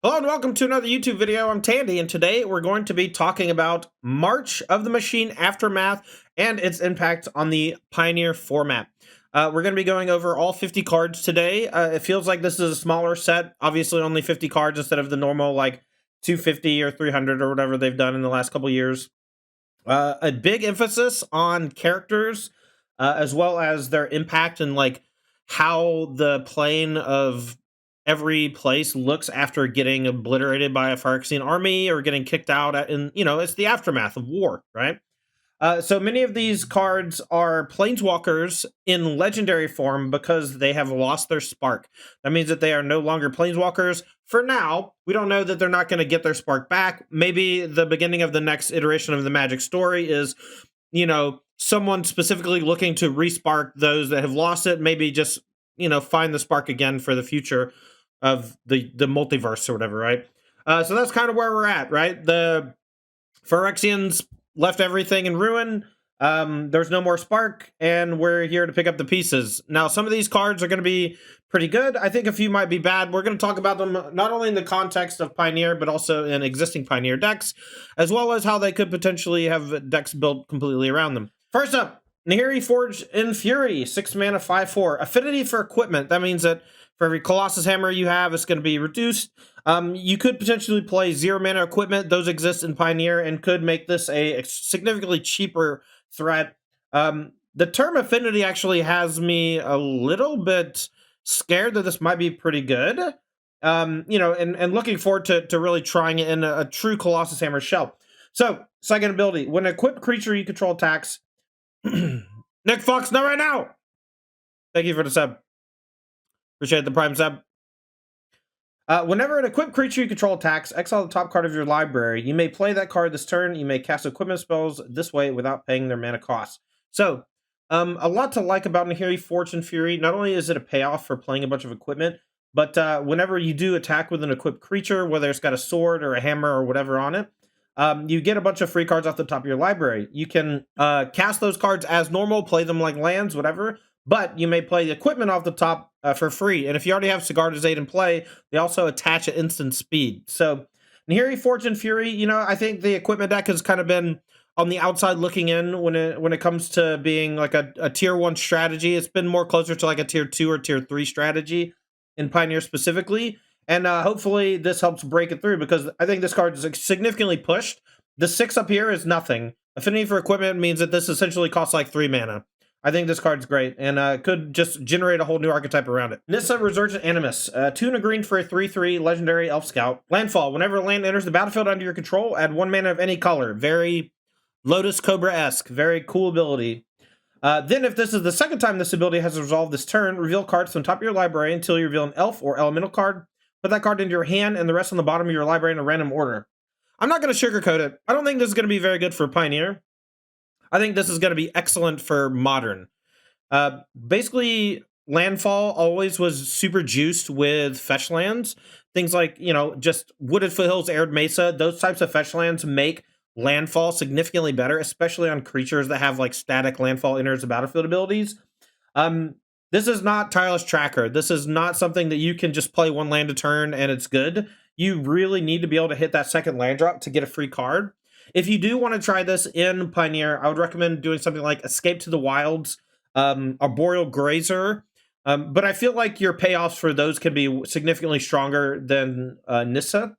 Hello and welcome to another YouTube video. I'm Tandy, and today we're going to be talking about March of the Machine Aftermath and its impact on the Pioneer format. We're going to be going over all 50 cards today. It feels like this is a smaller set, obviously only 50 cards instead of the normal like 250 or 300 or whatever they've done in the last couple years. A big emphasis on characters as well as their impact and like how the plane of every place looks after getting obliterated by a Phyrexian army or getting kicked out and it's the aftermath of war, right? So many of these cards are planeswalkers in legendary form because they have lost their spark. That means that they are no longer planeswalkers. For now, we don't know that they're not going to get their spark back. Maybe the beginning of the next iteration of the Magic story is, someone specifically looking to respark those that have lost it. Maybe just, find the spark again for the future of the multiverse or whatever, right? So that's kind of where we're at, right? The Phyrexians left everything in ruin. There's no more spark, and we're here to pick up the pieces. Now, some of these cards are going to be pretty good. I think a few might be bad. We're going to talk about them not only in the context of Pioneer, but also in existing Pioneer decks, as well as how they could potentially have decks built completely around them. First up, Nahiri Forged in Fury, 6 mana, 5/4. Affinity for equipment. That means that for every Colossus Hammer you have, it's going to be reduced. You could potentially play 0 mana equipment. Those exist in Pioneer and could make this a significantly cheaper threat. The term affinity actually has me a little bit scared that this might be pretty good. And looking forward to really trying it in a true Colossus Hammer shell. So, second ability. When an equipped creature you control attacks... Nick Fox, not right now! Thank you for the sub. Appreciate the prime sub. Whenever an equipped creature you control attacks, exile the top card of your library. You may play that card this turn. You may cast equipment spells this way without paying their mana cost. So, a lot to like about Nahiri Forged in Fury. Not only is it a payoff for playing a bunch of equipment, but whenever you do attack with an equipped creature, whether it's got a sword or a hammer or whatever on it, you get a bunch of free cards off the top of your library. You can cast those cards as normal, play them like lands, whatever, but you may play the equipment off the top for free. And if you already have Sigarda's Aid in play, they also attach at instant speed. So Nahiri Forged in Fury, I think the equipment deck has kind of been on the outside looking in when it comes to being like a tier 1 strategy. It's been more closer to like a tier 2 or tier 3 strategy in Pioneer specifically. And hopefully this helps break it through, because I think this card is significantly pushed. The 6 up here is nothing. Affinity for equipment means that this essentially costs like 3 mana. I think this card's great, and could just generate a whole new archetype around it. Nissa, Resurgent Animist. 2 and a green for a 3/3 legendary elf scout. Landfall. Whenever a land enters the battlefield under your control, add 1 mana of any color. Very Lotus Cobra-esque. Very cool ability. Then, if this is the second time this ability has resolved this turn, reveal cards from the top of your library until you reveal an elf or elemental card. Put that card into your hand and the rest on the bottom of your library in a random order. I'm not going to sugarcoat it. I don't think this is going to be very good for Pioneer. I think this is going to be excellent for Modern. Basically, landfall always was super juiced with fetch lands. Things like, just Wooded Foothills, Arid Mesa, those types of fetch lands make landfall significantly better, especially on creatures that have like static landfall enters the battlefield abilities. This is not Tireless Tracker. This is not something that you can just play 1 land a turn and it's good. You really need to be able to hit that second land drop to get a free card. If you do want to try this in Pioneer, I would recommend doing something like Escape to the Wilds, Arboreal Grazer. But I feel like your payoffs for those can be significantly stronger than Nissa.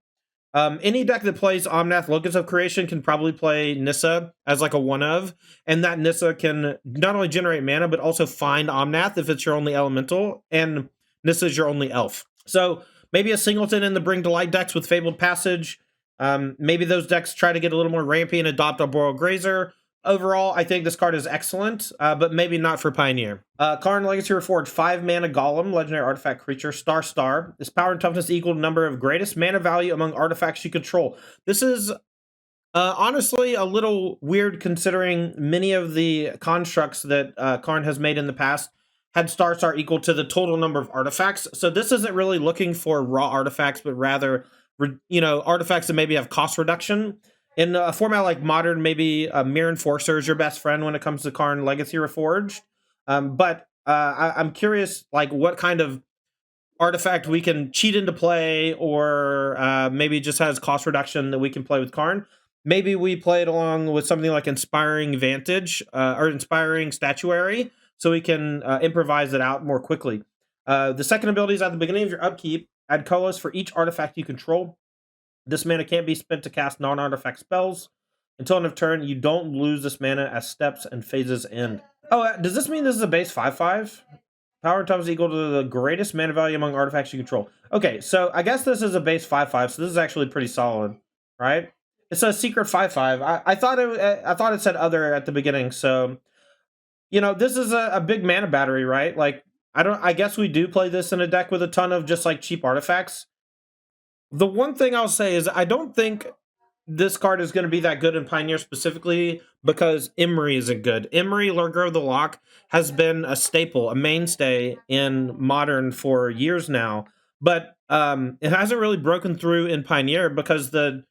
Any deck that plays Omnath Locus of Creation can probably play Nissa as like a one of, and that Nissa can not only generate mana, but also find Omnath if it's your only elemental, and Nissa is your only elf. So maybe a singleton in the Bring to Light decks with Fabled Passage. Maybe those decks try to get a little more rampy and adopt Arboreal Grazer. Overall, I think this card is excellent, but maybe not for Pioneer. Karn, Legacy Reforged, 5 mana Golem, legendary artifact creature, star. This power and toughness equal to number of greatest mana value among artifacts you control. This is honestly a little weird considering many of the constructs that Karn has made in the past had star equal to the total number of artifacts. So this isn't really looking for raw artifacts, but rather, artifacts that maybe have cost reduction. In a format like Modern, maybe Mirror Enforcer is your best friend when it comes to Karn Legacy Reforged. But I'm curious, like, what kind of artifact we can cheat into play, or maybe just has cost reduction that we can play with Karn. Maybe we play it along with something like Inspiring Vantage or Inspiring Statuary, so we can improvise it out more quickly. The second ability is at the beginning of your upkeep, add colors for each artifact you control. This mana can't be spent to cast non-artifact spells. Until end of turn, you don't lose this mana as steps and phases end. Oh, does this mean this is a base 5/5? Power times equal to the greatest mana value among artifacts you control. Okay, so I guess this is a base 5/5, so this is actually pretty solid, right? It's a secret 5/5. I thought it said other at the beginning, so you know, this is a big mana battery, right? Like, I guess we do play this in a deck with a ton of just like cheap artifacts. The one thing I'll say is I don't think this card is going to be that good in Pioneer specifically because Imri isn't good. Imri, Lurker of the Lock, has been a staple, a mainstay in Modern for years now, but it hasn't really broken through in Pioneer because the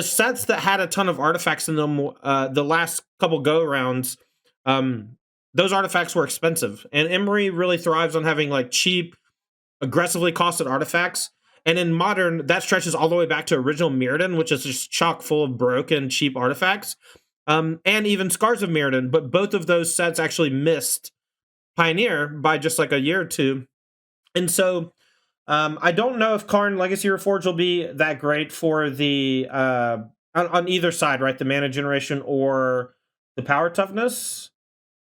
sets that had a ton of artifacts in them the last couple go-rounds, those artifacts were expensive, and Imri really thrives on having like cheap, aggressively costed artifacts. And in Modern, that stretches all the way back to original Mirrodin, which is just chock full of broken, cheap artifacts. And even Scars of Mirrodin, but both of those sets actually missed Pioneer by just like a year or two. And so I don't know if Karn Legacy Reforged will be that great for the on either side, right? The mana generation or the power toughness.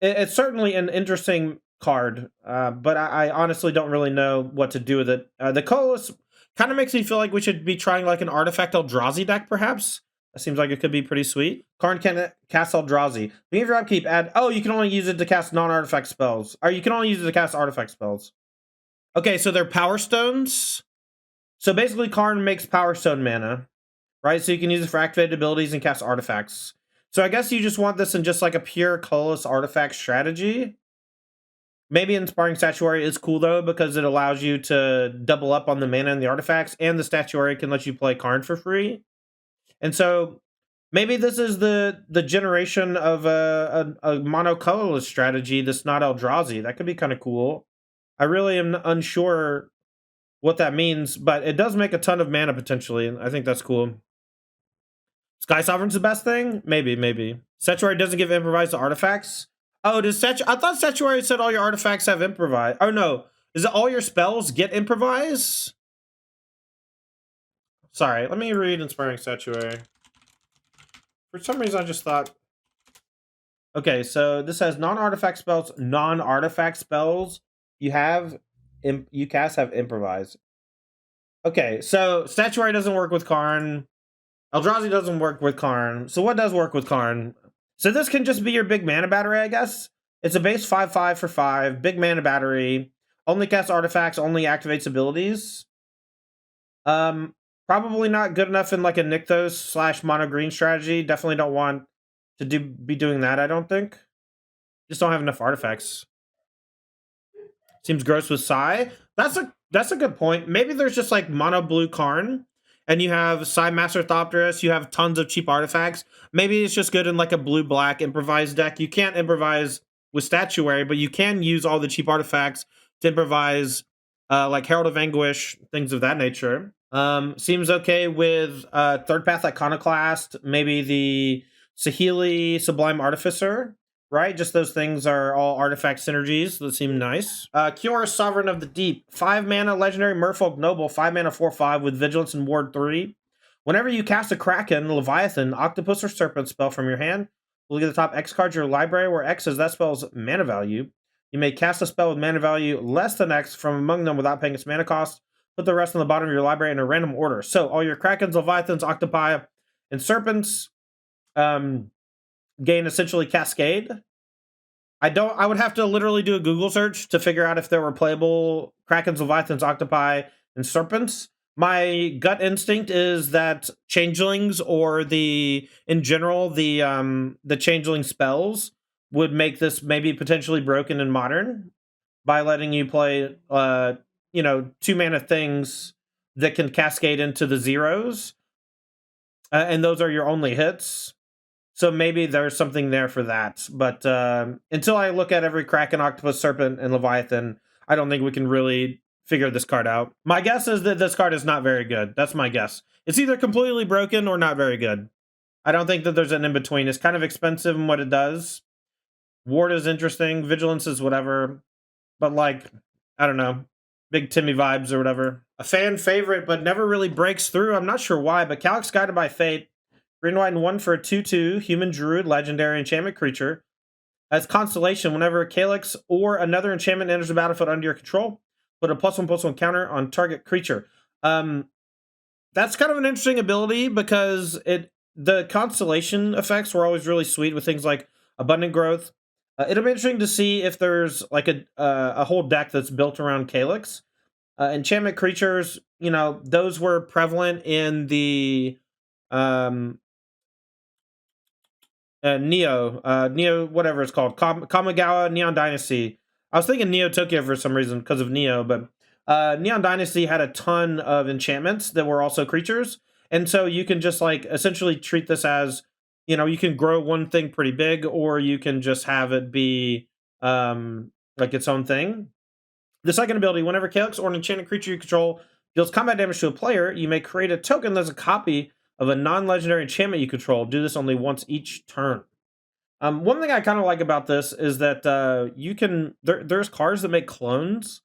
It's certainly an interesting card, but I honestly don't really know what to do with it. The colorless kind of makes me feel like we should be trying like an Artifact Eldrazi deck, perhaps. That seems like it could be pretty sweet. Karn can cast Eldrazi. Beginning of your upkeep, add... Oh, you can only use it to cast non-artifact spells. Or you can only use it to cast artifact spells. Okay, so they're Power Stones. So basically, Karn makes Power Stone mana, right? So you can use it for activated abilities and cast artifacts. So I guess you just want this in just like a pure colorless artifact strategy. Maybe Inspiring Statuary is cool, though, because it allows you to double up on the mana and the artifacts, and the Statuary can let you play Karn for free. And so maybe this is the generation of a mono colorless strategy that's not Eldrazi. That could be kind of cool. I really am unsure what that means, but it does make a ton of mana potentially, and I think that's cool. Sky Sovereign's the best thing? Maybe. Statuary doesn't give improvise to artifacts. Oh, does I thought Statuary said all your artifacts have improvise. Oh no, is it all your spells get improvise? Sorry, let me read Inspiring Statuary. For some reason, I just thought... Okay, so this has non-artifact spells. Non-artifact spells you cast have improvise. Okay, so Statuary doesn't work with Karn. Eldrazi doesn't work with Karn. So what does work with Karn? So this can just be your big mana battery, I guess. It's a base 5/5 for 5, big mana battery. Only casts artifacts, only activates abilities. Probably not good enough in like a Nykthos / mono green strategy. Definitely don't want to be doing that, I don't think. Just don't have enough artifacts. Seems gross with Psy. That's a good point. Maybe there's just like mono blue Karn, and you have Psy Master Thopterus, you have tons of cheap artifacts. Maybe it's just good in like a blue-black improvised deck. You can't improvise with Statuary, but you can use all the cheap artifacts to improvise like Herald of Anguish, things of that nature. Seems okay with Third Path Iconoclast, maybe the Saheeli Sublime Artificer, right? Just those things are all artifact synergies that seem nice. Kiora Sovereign of the Deep, 5 mana legendary Merfolk Noble, 5 mana 4/5 with Vigilance and Ward 3. Whenever you cast a Kraken, Leviathan, Octopus, or Serpent spell from your hand, look at the top X card of your library where X is that spell's mana value. You may cast a spell with mana value less than X from among them without paying its mana cost. Put the rest on the bottom of your library in a random order. So all your Krakens, Leviathans, Octopi, and Serpents gain essentially Cascade. I would have to literally do a Google search to figure out if there were playable Krakens, Leviathans, Octopi, and Serpents. My gut instinct is that Changelings or in general the Changeling spells would make this maybe potentially broken in Modern by letting you play 2 mana things that can cascade into the zeros, and those are your only hits. So maybe there's something there for that. But until I look at every Kraken, Octopus, Serpent, and Leviathan, I don't think we can really figure this card out. My guess is that this card is not very good. That's my guess. It's either completely broken or not very good. I don't think that there's an in-between. It's kind of expensive in what it does. Ward is interesting. Vigilance is whatever. But, like, I don't know. Big Timmy vibes or whatever. A fan favorite, but never really breaks through. I'm not sure why, but Calix Guided by Fate. Green, white, and 1 for a 2/2. Human Druid, legendary enchantment creature. As Constellation, whenever Calix or another enchantment enters the battlefield under your control, put a +1/+1 counter on target creature. That's kind of an interesting ability because the Constellation effects were always really sweet with things like Abundant Growth. It'll be interesting to see if there's like a whole deck that's built around Calix. Enchantment creatures, you know, those were prevalent in the Neo, whatever it's called, Kamigawa Neon Dynasty. I was thinking Neo Tokyo for some reason because of Neo, but Neon Dynasty had a ton of enchantments that were also creatures, and so you can just like essentially treat this as, you know, you can grow one thing pretty big, or you can just have it be like its own thing. The second ability, whenever Calix or an enchanted creature you control deals combat damage to a player, you may create a token that's a copy of a non-legendary enchantment you control. Do this only once each turn. One thing I kind of like about this is that you can there's cards that make clones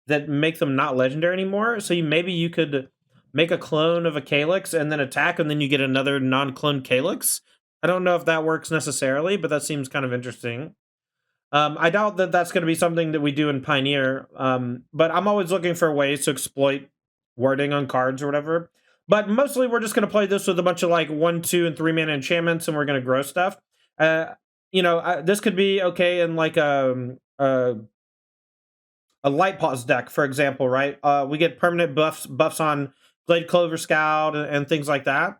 that make them not legendary anymore. So maybe you could make a clone of a Calix and then attack, and then you get another non-clone Calix. I don't know if that works necessarily, but that seems kind of interesting. I doubt that that's going to be something that we do in Pioneer, but I'm always looking for ways to exploit wording on cards or whatever. But mostly we're just going to play this with a bunch of like 1, 2, and 3 mana enchantments, and we're going to grow stuff. You know, this could be okay in like a Light Pause deck, for example, right? We get permanent buffs on Glade Clover Scout and things like that,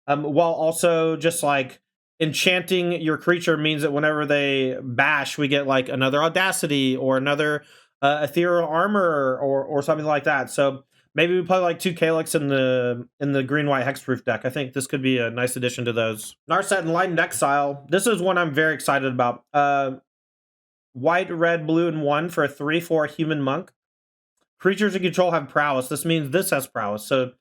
while also just like enchanting your creature means that whenever they bash, we get like another Audacity or another Ethereal Armor or something like that. So maybe we play like 2 Calix in the green-white hexproof deck. I think this could be a nice addition to those. Narset Enlightened Exile. This is one I'm very excited about. White, red, blue, and 1 for a 3/4 human monk. Creatures you control have prowess. This means this has prowess. So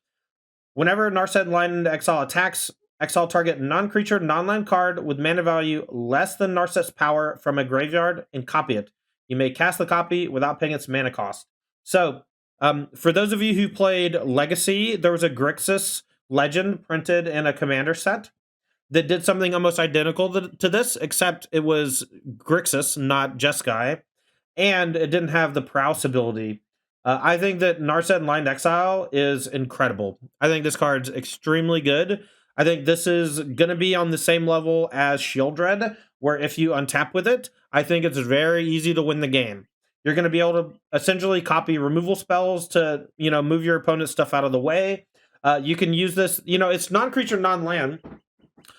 whenever Narset Enlightened Exile attacks, exile target non-creature, non-land card with mana value less than Narset's power from a graveyard and copy it. You may cast the copy without paying its mana cost. So, for those of you who played Legacy, there was a Grixis legend printed in a commander set that did something almost identical to this, except it was Grixis, not Jeskai, and it didn't have the Prowess ability. I think that Narset Enlightened Exile is incredible. I think this card's extremely good. I think this is going to be on the same level as Shieldred, where if you untap with it, I think it's very easy to win the game. You're going to be able to essentially copy removal spells to, you know, move your opponent's stuff out of the way. You can use this, you know, it's non-creature, non-land.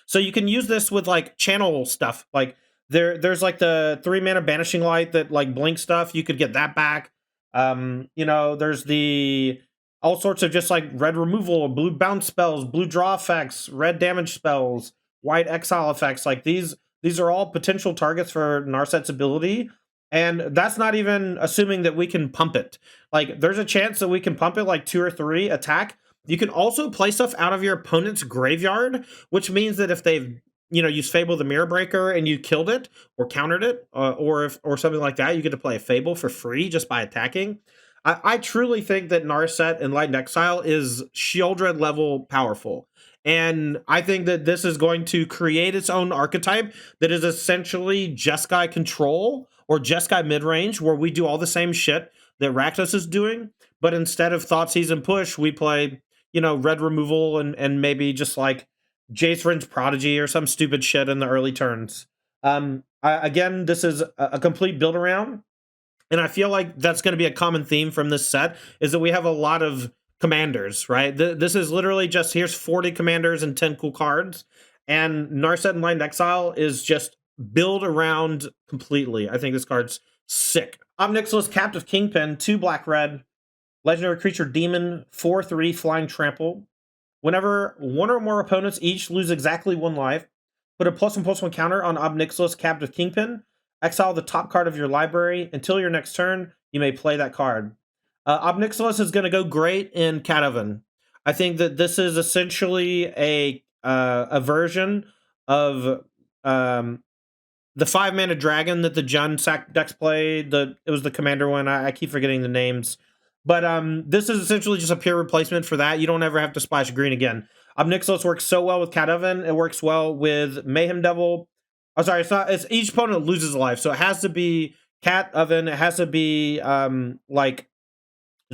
So you can use this with like channel stuff. Like there's like the 3 mana Banishing Light that like blink stuff. You could get that back. You know, there's the all sorts of just like red removal, blue bounce spells, blue draw effects, red damage spells, white exile effects. Like these are all potential targets for Narset's ability. And that's not even assuming that we can pump it. Like there's a chance that we can pump it like 2 or 3 attack. You can also play stuff out of your opponent's graveyard, which means that if they've, you know, used Fable the Mirror Breaker and you killed it or countered it, or something like that, you get to play a Fable for free just by attacking. I truly think that Narset Enlightened Exile is Shieldred level powerful. And I think that this is going to create its own archetype that is essentially Jeskai control or Jeskai midrange, where we do all the same shit that Rakdos is doing, but instead of Thoughtseize and Push, we play, you know, red removal and maybe just like Jace Vryn's Prodigy or some stupid shit in the early turns. Again, this is a complete build around. And I feel like that's going to be a common theme from this set, is that we have a lot of commanders, right? This is literally just, here's 40 commanders and 10 cool cards. And Narset Enlightened Exile is just build around completely. I think this card's sick. Ob Nixilis Captive Kingpin, 2 black-red, legendary creature demon, 4/3 flying trample. Whenever 1 or more opponents each lose exactly 1 life, put a +1/+1 counter on Ob Nixilis Captive Kingpin. Exile the top card of your library. Until your next turn, you may play that card. Obnixilis is going to go great in Cat Oven. I think that this is essentially a version of the 5-mana dragon that the Jund Sack decks played. It was the commander one. I keep forgetting the names. But this is essentially just a pure replacement for that. You don't ever have to splash green again. Obnixilis works so well with Cat Oven. It works well with Mayhem Devil. Oh, sorry, it's each opponent loses a life. So it has to be Cat Oven. It has to be like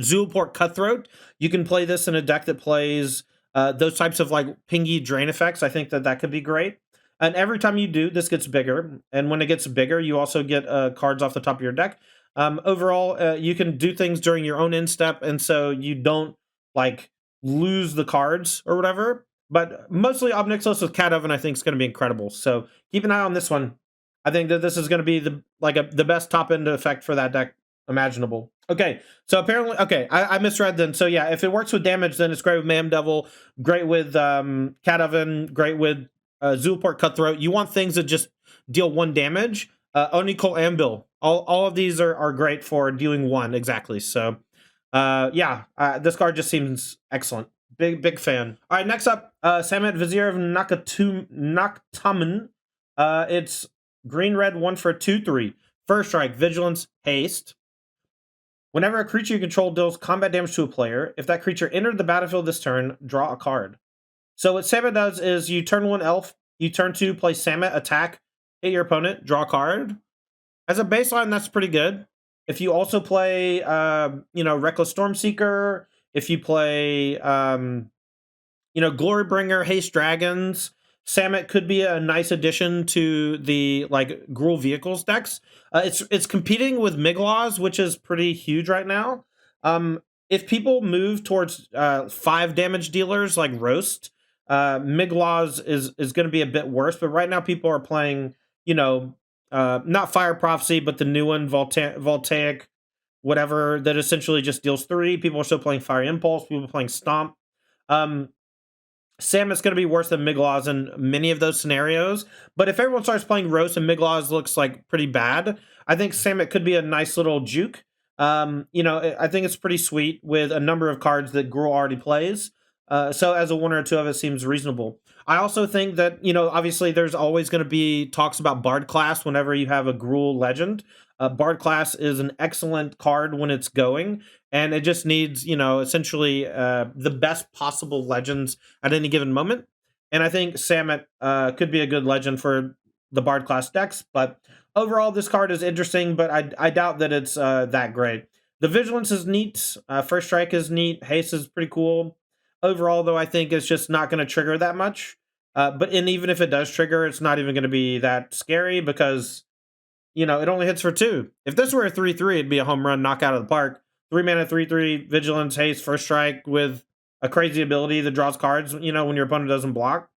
Zulport Cutthroat. You can play this in a deck that plays those types of like pingy drain effects. I think that could be great. And every time you do, this gets bigger. And when it gets bigger, you also get cards off the top of your deck. Overall, you can do things during your own end step, and so you don't like lose the cards or whatever. But mostly Obnixilis with Cat Oven, I think, is going to be incredible. So keep an eye on this one. I think that this is going to be the best top end effect for that deck imaginable. Okay, so apparently, I misread then. So yeah, if it works with damage, then it's great with Mayhem Devil, great with Cat Oven, great with Zulport Cutthroat. You want things that just deal 1 damage. Onikol Ambil. All of these are great for dealing 1 exactly. So yeah, this card just seems excellent. Big fan. All right, next up, Samut, Vizier of Naktamun. It's green-red 1 for 2/3. First strike, Vigilance, Haste. Whenever a creature you control deals combat damage to a player, if that creature entered the battlefield this turn, draw a card. So what Samut does is you turn 1 elf, you turn 2, play Samut, attack, hit your opponent, draw a card. As a baseline, that's pretty good. If you also play, Reckless Stormseeker, if you play, Glorybringer, Haste Dragons, Samut could be a nice addition to the Gruul Vehicles decks. It's competing with Miglaws, which is pretty huge right now. If people move towards 5 damage dealers like Roast, Miglaws is going to be a bit worse. But right now, people are playing, not Fire Prophecy, but the new one, Voltaic, whatever, that essentially just deals 3. People are still playing Fire Impulse. People are playing Stomp. Samut's going to be worse than Miglaws in many of those scenarios. But if everyone starts playing Roast and Miglaws looks like pretty bad, I think Samut could be a nice little juke. I think it's pretty sweet with a number of cards that Gruul already plays. So as a 1 or 2 of it seems reasonable. I also think that, obviously there's always going to be talks about Bard class whenever you have a Gruul legend. Bard class is an excellent card when it's going, and it just needs, essentially the best possible legends at any given moment. And I think Samut could be a good legend for the Bard class decks, but overall this card is interesting, but I doubt that it's that great. The Vigilance is neat, First Strike is neat, Haste is pretty cool. Overall, though, I think it's just not going to trigger that much. But even if it does trigger, it's not even going to be that scary because, it only hits for 2. If this were a 3/3, it'd be a home run, knock out of the park. 3 mana, 3/3, Vigilance, Haste, First Strike with a crazy ability that draws cards, when your opponent doesn't block.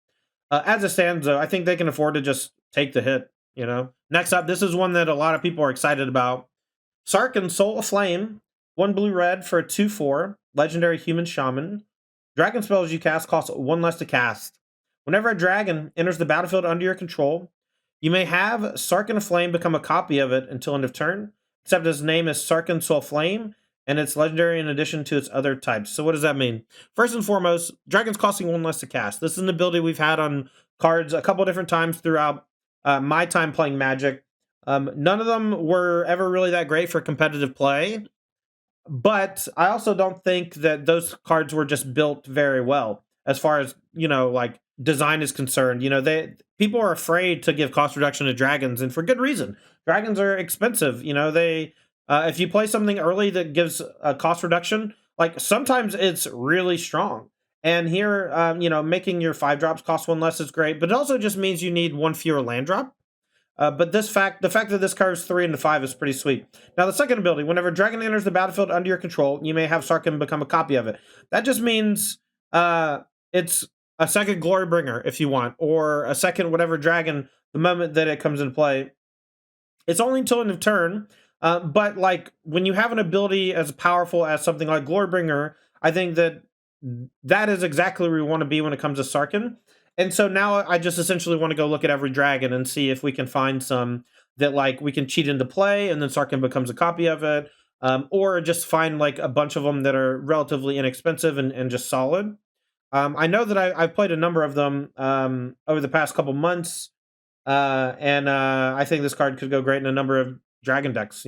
As it stands, though, I think they can afford to just take the hit, Next up, this is one that a lot of people are excited about. Sarkhan, Soul Aflame, 1 blue-red for a 2/4, Legendary Human Shaman. Dragon spells you cast cost 1 less to cast. Whenever a dragon enters the battlefield under your control, you may have Sarkhan Aflame become a copy of it until end of turn, except its name is Sarkhan Soul Flame, and it's legendary in addition to its other types. So what does that mean? First and foremost, dragons costing 1 less to cast. This is an ability we've had on cards a couple different times throughout my time playing Magic. None of them were ever really that great for competitive play. But I also don't think that those cards were just built very well as far as, design is concerned. People are afraid to give cost reduction to dragons, and for good reason. Dragons are expensive. If you play something early that gives a cost reduction, sometimes it's really strong. And here, making your 5-drops cost 1 less is great, but it also just means you need 1 fewer land drop. But the fact that this card is 3 and 5 is pretty sweet. Now, the second ability, whenever a dragon enters the battlefield under your control, you may have Sarkhan become a copy of it. That just means it's a second Glorybringer, if you want, or a second whatever dragon the moment that it comes into play. It's only until end of turn, but when you have an ability as powerful as something like Glorybringer, I think that is exactly where we want to be when it comes to Sarkhan. And so now I just essentially want to go look at every dragon and see if we can find some that we can cheat into play, and then Sarkhan becomes a copy of it. or just find like a bunch of them that are relatively inexpensive and just solid. I know that I've played a number of them over the past couple months, and I think this card could go great in a number of dragon decks.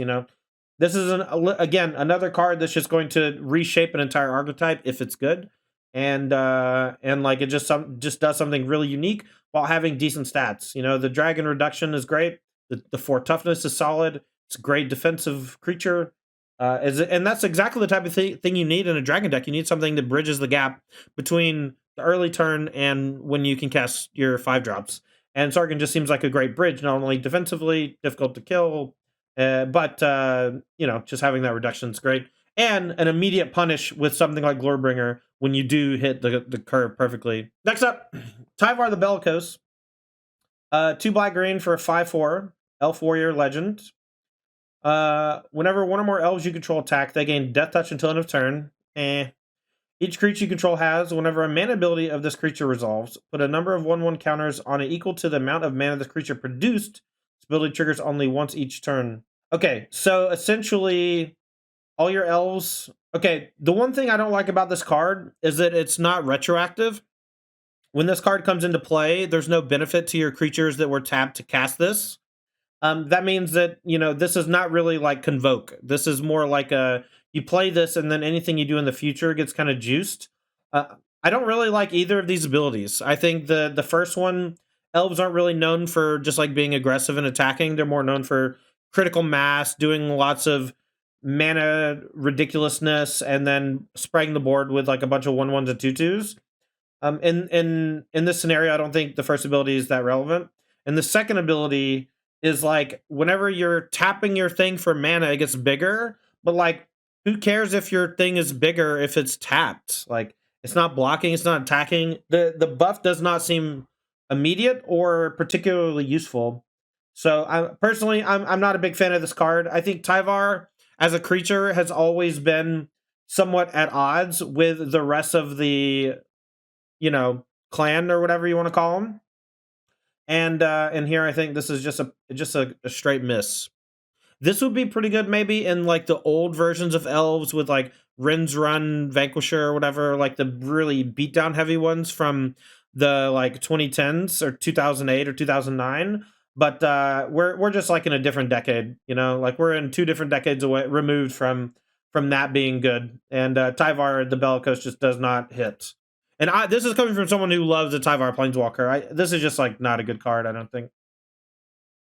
This is again another card that's just going to reshape an entire archetype if it's good, and like it just does something really unique while having decent stats. The dragon reduction is great. The 4 toughness is solid. It's a great defensive creature. And that's exactly the type of thing you need in a dragon deck. You need something that bridges the gap between the early turn and when you can cast your 5-drops. And Sarkhan just seems like a great bridge, not only defensively, difficult to kill, but just having that reduction is great. And an immediate punish with something like Glorybringer when you do hit the curve perfectly. Next up, Tyvar the Bellicose. 2 black-green for a 5/4, Elf Warrior Legend. Whenever one or more elves you control attack, they gain Death Touch until end of turn. Each creature you control has, whenever a mana ability of this creature resolves, put a number of 1/1 counters on it equal to the amount of mana this creature produced. This ability triggers only once each turn. Okay, so essentially, all your elves... Okay, the one thing I don't like about this card is that it's not retroactive. When this card comes into play, there's no benefit to your creatures that were tapped to cast this. That means that, this is not really like Convoke. This is more like you play this and then anything you do in the future gets kind of juiced. I don't really like either of these abilities. I think the first one, elves aren't really known for just like being aggressive and attacking. They're more known for critical mass, doing lots of mana ridiculousness, and then spraying the board with like a bunch of 1/1s and 2/2s. In this scenario, I don't think the first ability is that relevant. And the second ability is like whenever you're tapping your thing for mana, it gets bigger. But like, who cares if your thing is bigger if it's tapped? Like, it's not blocking, it's not attacking. The buff does not seem immediate or particularly useful. So I'm not a big fan of this card. I think Tyvar as a creature has always been somewhat at odds with the rest of the clan or whatever you want to call them. And here I think this is just a straight miss. This would be pretty good maybe in like the old versions of elves with like Rin's Run, Vanquisher or whatever, like the really beatdown heavy ones from the like 2010s or 2008 or 2009. But we're just like in a different decade, like we're in 2 different decades away removed from that being good. And Tyvar the Bellicose just does not hit. And this is coming from someone who loves the Tyvar Planeswalker. This is just like not a good card, I don't think.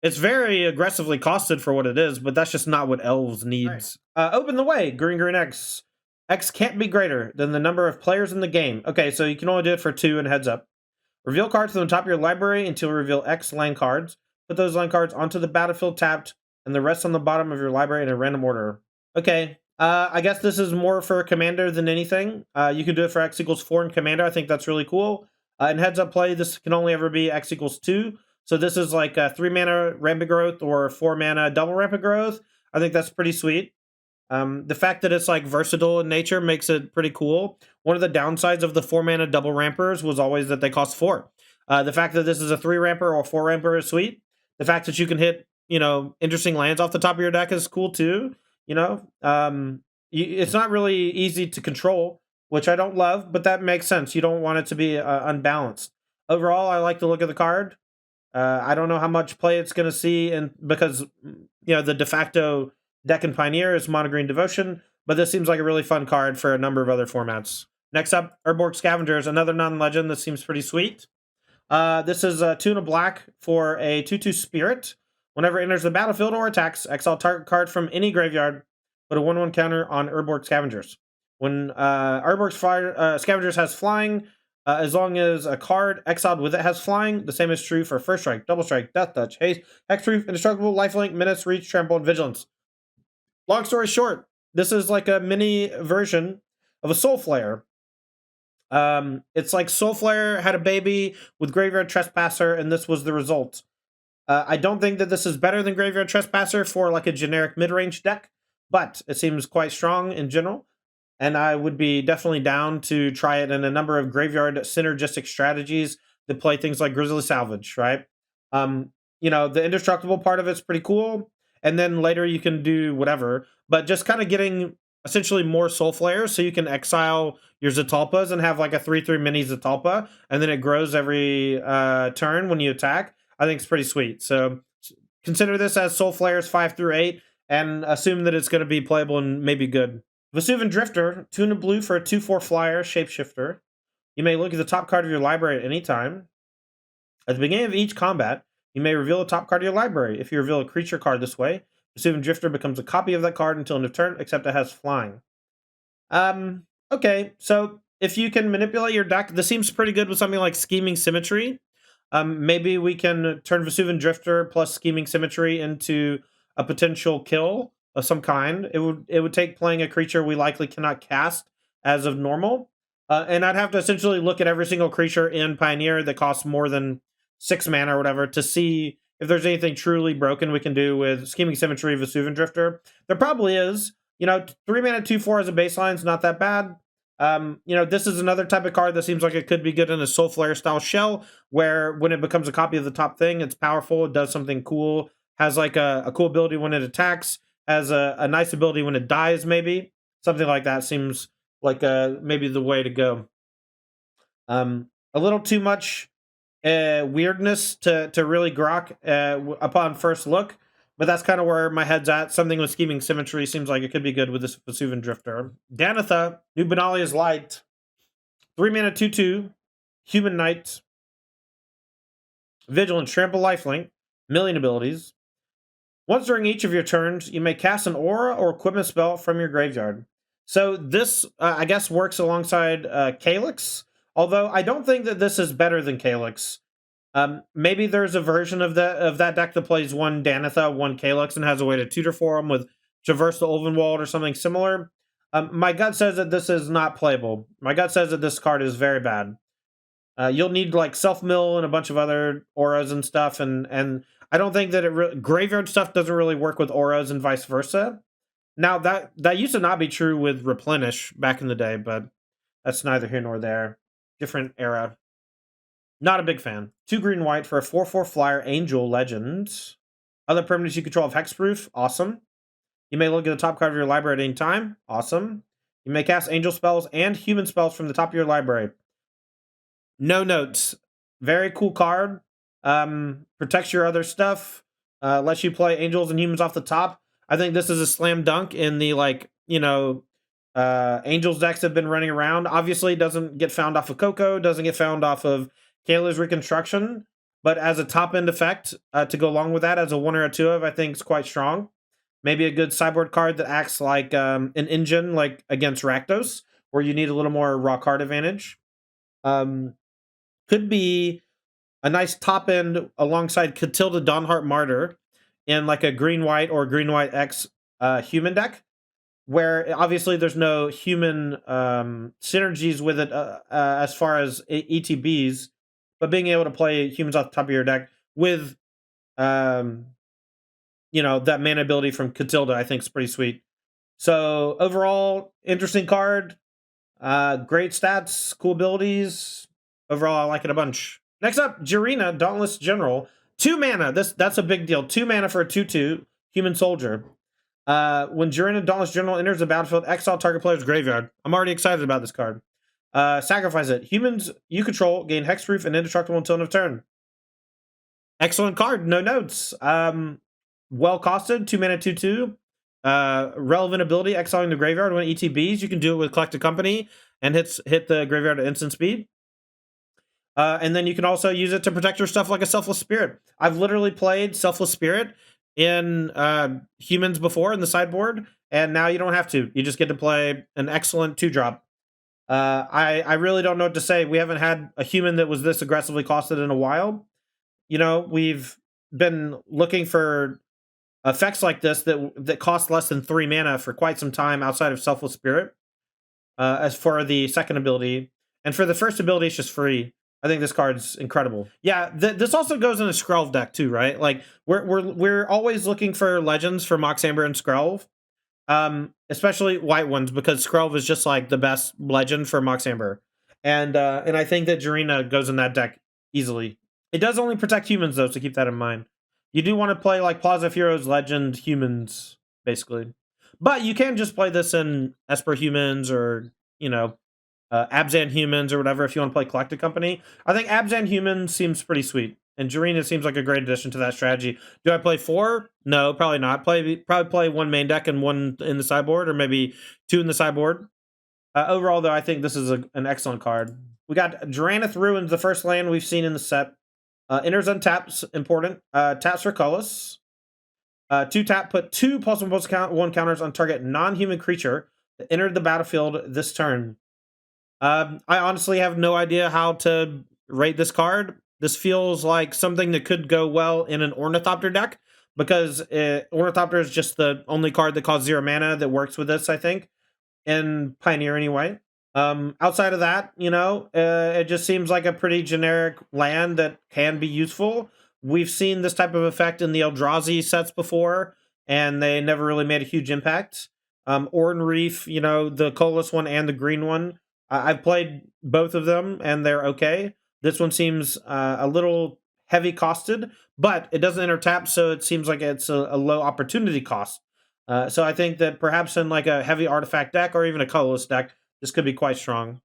It's very aggressively costed for what it is, but that's just not what elves needs. Right. Open the way, green X. X can't be greater than the number of players in the game. Okay, so you can only do it for 2 and heads up. Reveal cards from the top of your library until you reveal X land cards. Put those land cards onto the battlefield tapped, and the rest on the bottom of your library in a random order. Okay. I guess this is more for Commander than anything. You can do it for X equals 4 in Commander. I think that's really cool. In heads up play, this can only ever be X equals 2. So this is like a 3 mana Rampant Growth or 4 mana double Rampant Growth. I think that's pretty sweet. The fact that it's like versatile in nature makes it pretty cool. One of the downsides of the 4 mana double Rampers was always that they cost 4. The fact that this is a 3 Ramper or 4 Ramper is sweet. The fact that you can hit, interesting lands off the top of your deck is cool too. It's not really easy to control, which I don't love, but that makes sense. You don't want it to be unbalanced. Overall, I like the look of the card. I don't know how much play it's going to see, because the de facto deck in Pioneer is Mono Green Devotion, but this seems like a really fun card for a number of other formats. Next up, Urborg Scavengers, another non-legend that seems pretty sweet. This is 2 and a black for a 2/2 Spirit. Whenever it enters the battlefield or attacks, exile target card from any graveyard, put a 1/1 counter on Urborg Scavengers. When Urborg Scavengers has flying, as long as a card exiled with it has flying, the same is true for First Strike, Double Strike, Death Touch, Haste, Hexproof, Indestructible, Lifelink, Menace, Reach, Trample, and Vigilance. Long story short, this is like a mini version of a Soul Flare. It's like Soul Flare had a baby with Graveyard Trespasser, and this was the result. I don't think that this is better than Graveyard Trespasser for like a generic mid-range deck, but it seems quite strong in general, and I would be definitely down to try it in a number of graveyard synergistic strategies that play things like Grizzly Salvage, right? The indestructible part of it's pretty cool, and then later you can do whatever. But just kind of getting essentially more Soul Flayers, so you can exile your Zetalpas and have like a 3/3 mini Zetalpa, and then it grows every turn when you attack. I think it's pretty sweet. So consider this as Soul Flayers 5 through 8, and assume that it's going to be playable and maybe good. Vesuvan Drifter, 2 and a blue for a 2/4 flyer, shapeshifter. You may look at the top card of your library at any time. At the beginning of each combat, you may reveal the top card of your library. If you reveal a creature card this way, Vesuvan Drifter becomes a copy of that card until end of turn, except it has flying. Okay, so if you can manipulate your deck, this seems pretty good with something like Scheming Symmetry. Maybe we can turn Vesuvan Drifter plus Scheming Symmetry into a potential kill of some kind. It would take playing a creature we likely cannot cast as of normal. And I'd have to essentially look at every single creature in Pioneer that costs more than 6 mana or whatever to see if there's anything truly broken we can do with Scheming Symmetry, Vesuvan Drifter. There probably is. 3 mana, 2/4 as a baseline is not that bad. This is another type of card that seems like it could be good in a Soul Flare style shell, where when it becomes a copy of the top thing, it's powerful, it does something cool, has like a cool ability when it attacks, has a nice ability when it dies, maybe. Something like that seems like maybe the way to go. A little too much weirdness to really grok upon first look, but that's kind of where my head's at. Something with Scheming Symmetry seems like it could be good with this Vesuvan Drifter. Drannith, New Benalia's Light, 3 mana, 2/2, Human Knight, Vigilant, Trample, Lifelink, million abilities. Once during each of your turns, you may cast an aura or equipment spell from your graveyard. So this, I guess, works alongside Calix, although I don't think that this is better than Calix. Maybe there's a version of that deck that plays one Drannith, one Calix, and has a way to tutor for them with Traverse the Ulvenwald or something similar. My gut says that this is not playable. My gut says that this card is very bad. You'll need like Self-Mill and a bunch of other auras and stuff, and I don't think that graveyard stuff doesn't really work with auras and vice versa. Now, that used to not be true with Replenish back in the day, but that's neither here nor there. Different era. Not a big fan. 2 green white for a 4/4 flyer, Angel Legend. Other permanents you control have hexproof. Awesome. You may look at the top card of your library at any time. Awesome. You may cast angel spells and human spells from the top of your library. No notes. Very cool card. Protects your other stuff. Lets you play angels and humans off the top. I think this is a slam dunk in the, angels decks have been running around. Obviously, it doesn't get found off of Coco, doesn't get found off of Kayla's Reconstruction, but as a top-end effect to go along with that, as a 1 or a 2 of, I think is quite strong. Maybe a good sideboard card that acts like an engine, like against Rakdos, where you need a little more raw card advantage. Could be a nice top-end alongside Catilda Dawnheart Martyr in like a green-white or green-white X human deck, where obviously there's no human synergies with it as far as ETBs, but being able to play humans off the top of your deck with, that mana ability from Catilda, I think is pretty sweet. So overall, interesting card, great stats, cool abilities. Overall, I like it a bunch. Next up, Jirina, Dauntless General, 2 mana. That's a big deal. 2 mana for a 2/2 human soldier. When Jirina, Dauntless General enters the battlefield, exile target player's graveyard. I'm already excited about this card. Sacrifice it. Humans you control gain hexproof and indestructible until end of turn. Excellent card. No notes. Well costed. 2 mana, 2/2. Relevant ability, exiling the graveyard when ETBs. You can do it with Collected Company and hit the graveyard at instant speed. And then you can also use it to protect your stuff like a Selfless Spirit. I've literally played Selfless Spirit in humans before in the sideboard, and now you don't have to. You just get to play an excellent 2-drop. I really don't know what to say. We haven't had a human that was this aggressively costed in a while. We've been looking for effects like this that cost less than 3 mana for quite some time outside of Selfless Spirit. As for the second ability, and for the first ability, it's just free. I think this card's incredible. Yeah, this also goes in a Skrelv deck too, right? Like we're always looking for legends for Mox Amber and Skrelv, especially white ones, because Skrelv is just like the best legend for Mox Amber, and I think that Jirina goes in that deck easily. It does only protect humans though, so keep that in mind. You do want to play like Plaza of Heroes, Legend, Humans, basically. But you can just play this in Esper Humans or, you know, Abzan Humans or whatever if you want to play Collected Company. I think Abzan Humans seems pretty sweet. And Jarina seems like a great addition to that strategy. Do I play 4? No, probably not. Probably play 1 main deck and 1 in the sideboard, or maybe 2 in the sideboard. Overall, though, I think this is an excellent card. We got Drannith Ruins, the first land we've seen in the set. Enters untaps, important. Taps for colorless. 2 tap, put 2 +1/+1 counters on target non-human creature that entered the battlefield this turn. I honestly have no idea how to rate this card. This feels like something that could go well in an Ornithopter deck, because Ornithopter is just the only card that costs 0 mana that works with this, I think, in Pioneer anyway. Outside of that, you know, it just seems like a pretty generic land that can be useful. We've seen this type of effect in the Eldrazi sets before, and they never really made a huge impact. Oran Reef, you know, the colorless one and the green one, I've played both of them, and they're okay. This one seems a little heavy costed, but it doesn't enter tap, so it seems like it's a low opportunity cost. So I think that perhaps in like a heavy artifact deck or even a colorless deck, this could be quite strong.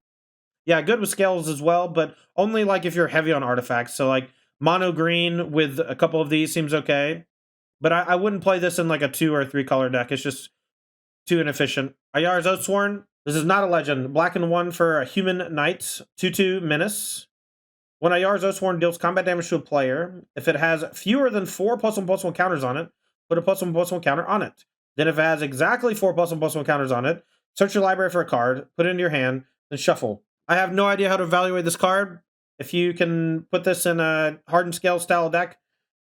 Yeah, good with scales as well, but only like if you're heavy on artifacts. So like mono green with a couple of these seems okay. But I wouldn't play this in like a 2 or 3 color deck. It's just too inefficient. Ayar's Oathsworn. This is not a legend. Black and 1 for a human knight. 2/2 menace. When Ayar's Oathsworn deals combat damage to a player, if it has fewer than 4 +1/+1 counters on it, put a +1/+1 counter on it. Then if it has exactly 4 +1/+1 counters on it, search your library for a card, put it into your hand, then shuffle. I have no idea how to evaluate this card. If you can put this in a hardened scale style deck,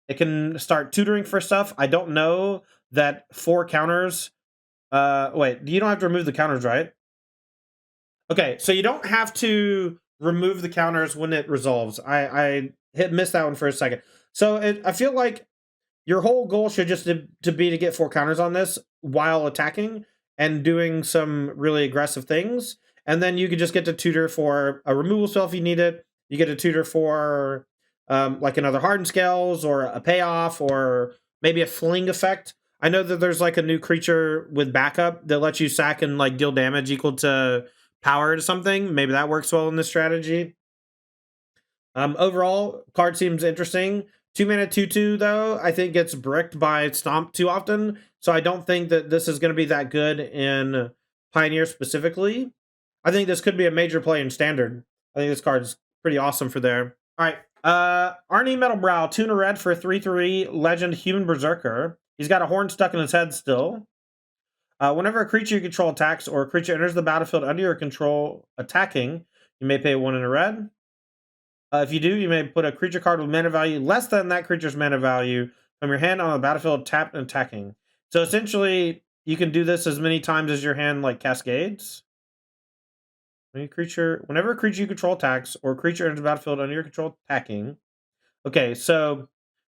it can start tutoring for stuff. I don't know that 4 counters... wait, you don't have to remove the counters, right? Okay, so you don't have to remove the counters when it resolves. I missed that one for a second. So I feel like your whole goal should just to be to get 4 counters on this while attacking and doing some really aggressive things. And then you could just get to tutor for a removal spell if you need it. You get a tutor for like another hardened scales or a payoff or maybe a fling effect. I know that there's like a new creature with backup that lets you sack and like deal damage equal to power to something. Maybe that works well in this strategy. Overall, card seems interesting. 2 mana 2/2 though, I think gets bricked by Stomp too often. So I don't think that this is going to be that good in Pioneer specifically. I think this could be a major play in Standard. I think this card's pretty awesome for there. All right, Arni Metalbrow, 2 and a red for a 3/3 Legend Human Berserker. He's got a horn stuck in his head still. Whenever a creature you control attacks or a creature enters the battlefield under your control attacking, you may pay 1 and a red. If you do, you may put a creature card with mana value less than that creature's mana value from your hand on the battlefield tapped and attacking. So essentially, you can do this as many times as your hand like cascades. Whenever a creature you control attacks or a creature enters the battlefield under your control attacking. Okay, so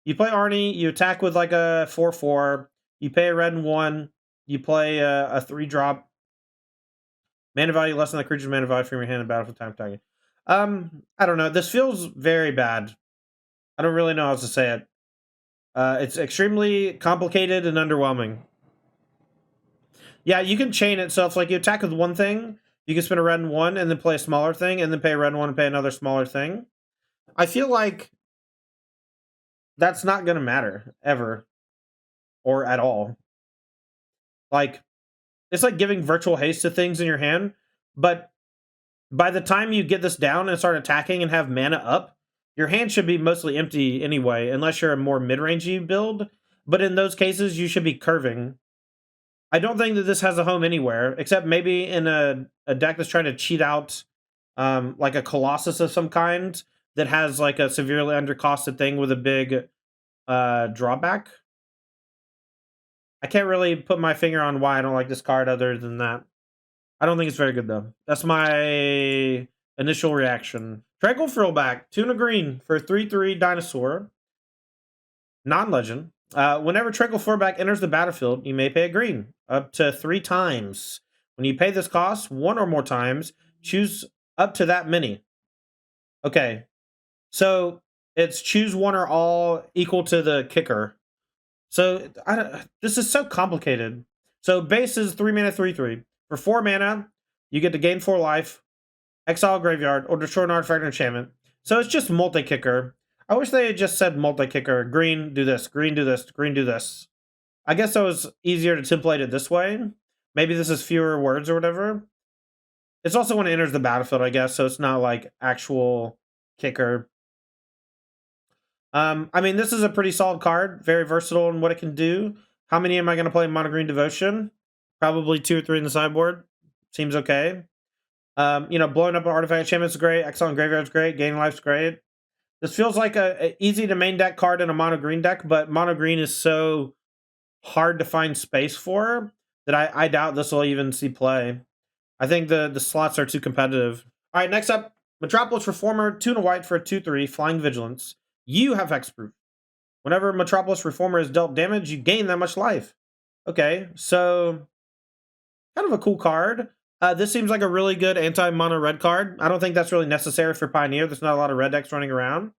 you play Arni, you attack with like a 4/4, you pay a red and 1, you play a 3-drop. Mana value less than the creature's mana value from your hand in battlefield time attacking. I don't know. This feels very bad. I don't really know how to say it. It's extremely complicated and underwhelming. Yeah, you can chain it. So if like you attack with one thing, you can spend a red and 1 and then play a smaller thing and then pay a red and 1 and pay another smaller thing. I feel like that's not going to matter ever or at all. Like, it's like giving virtual haste to things in your hand, but by the time you get this down and start attacking and have mana up, your hand should be mostly empty anyway, unless you're a more mid-rangey build. But in those cases, you should be curving. I don't think that this has a home anywhere, except maybe in a deck that's trying to cheat out like a Colossus of some kind that has like a severely undercosted thing with a big drawback. I can't really put my finger on why I don't like this card other than that. I don't think it's very good, though. That's my initial reaction. Tranquill Frillback, 2 and a green for a 3/3 dinosaur. Non-legend. Whenever Tranquill Frillback enters the battlefield, you may pay a green, up to 3 times. When you pay this cost 1 or more times, choose up to that many. Okay, so it's choose 1 or all equal to the kicker. So this is so complicated. So base is 3 mana, 3/3. For 4 mana, you get to gain 4 life, exile a graveyard, or destroy an artifact or enchantment. So it's just multi-kicker. I wish they had just said multi-kicker. Green, do this. Green, do this. Green, do this. I guess it was easier to template it this way. Maybe this is fewer words or whatever. It's also when it enters the battlefield, I guess, so it's not like actual kicker. I mean, this is a pretty solid card. Very versatile in what it can do. How many am I going to play in Mono Green Devotion? Probably 2 or 3 in the sideboard. Seems okay. Blowing up an artifact enchantment is great. Exile and graveyard is great. Gaining life's great. This feels like a easy to main deck card in a mono green deck, but mono green is so hard to find space for that I doubt this will even see play. I think the slots are too competitive. All right, next up, Metropolis Reformer, 2 and a white for a 2/3, Flying Vigilance. You have hexproof. Whenever Metropolis Reformer is dealt damage, you gain that much life. Okay, so kind of a cool card. This seems like a really good anti-mono red card. I don't think that's really necessary for Pioneer. There's not a lot of red decks running around.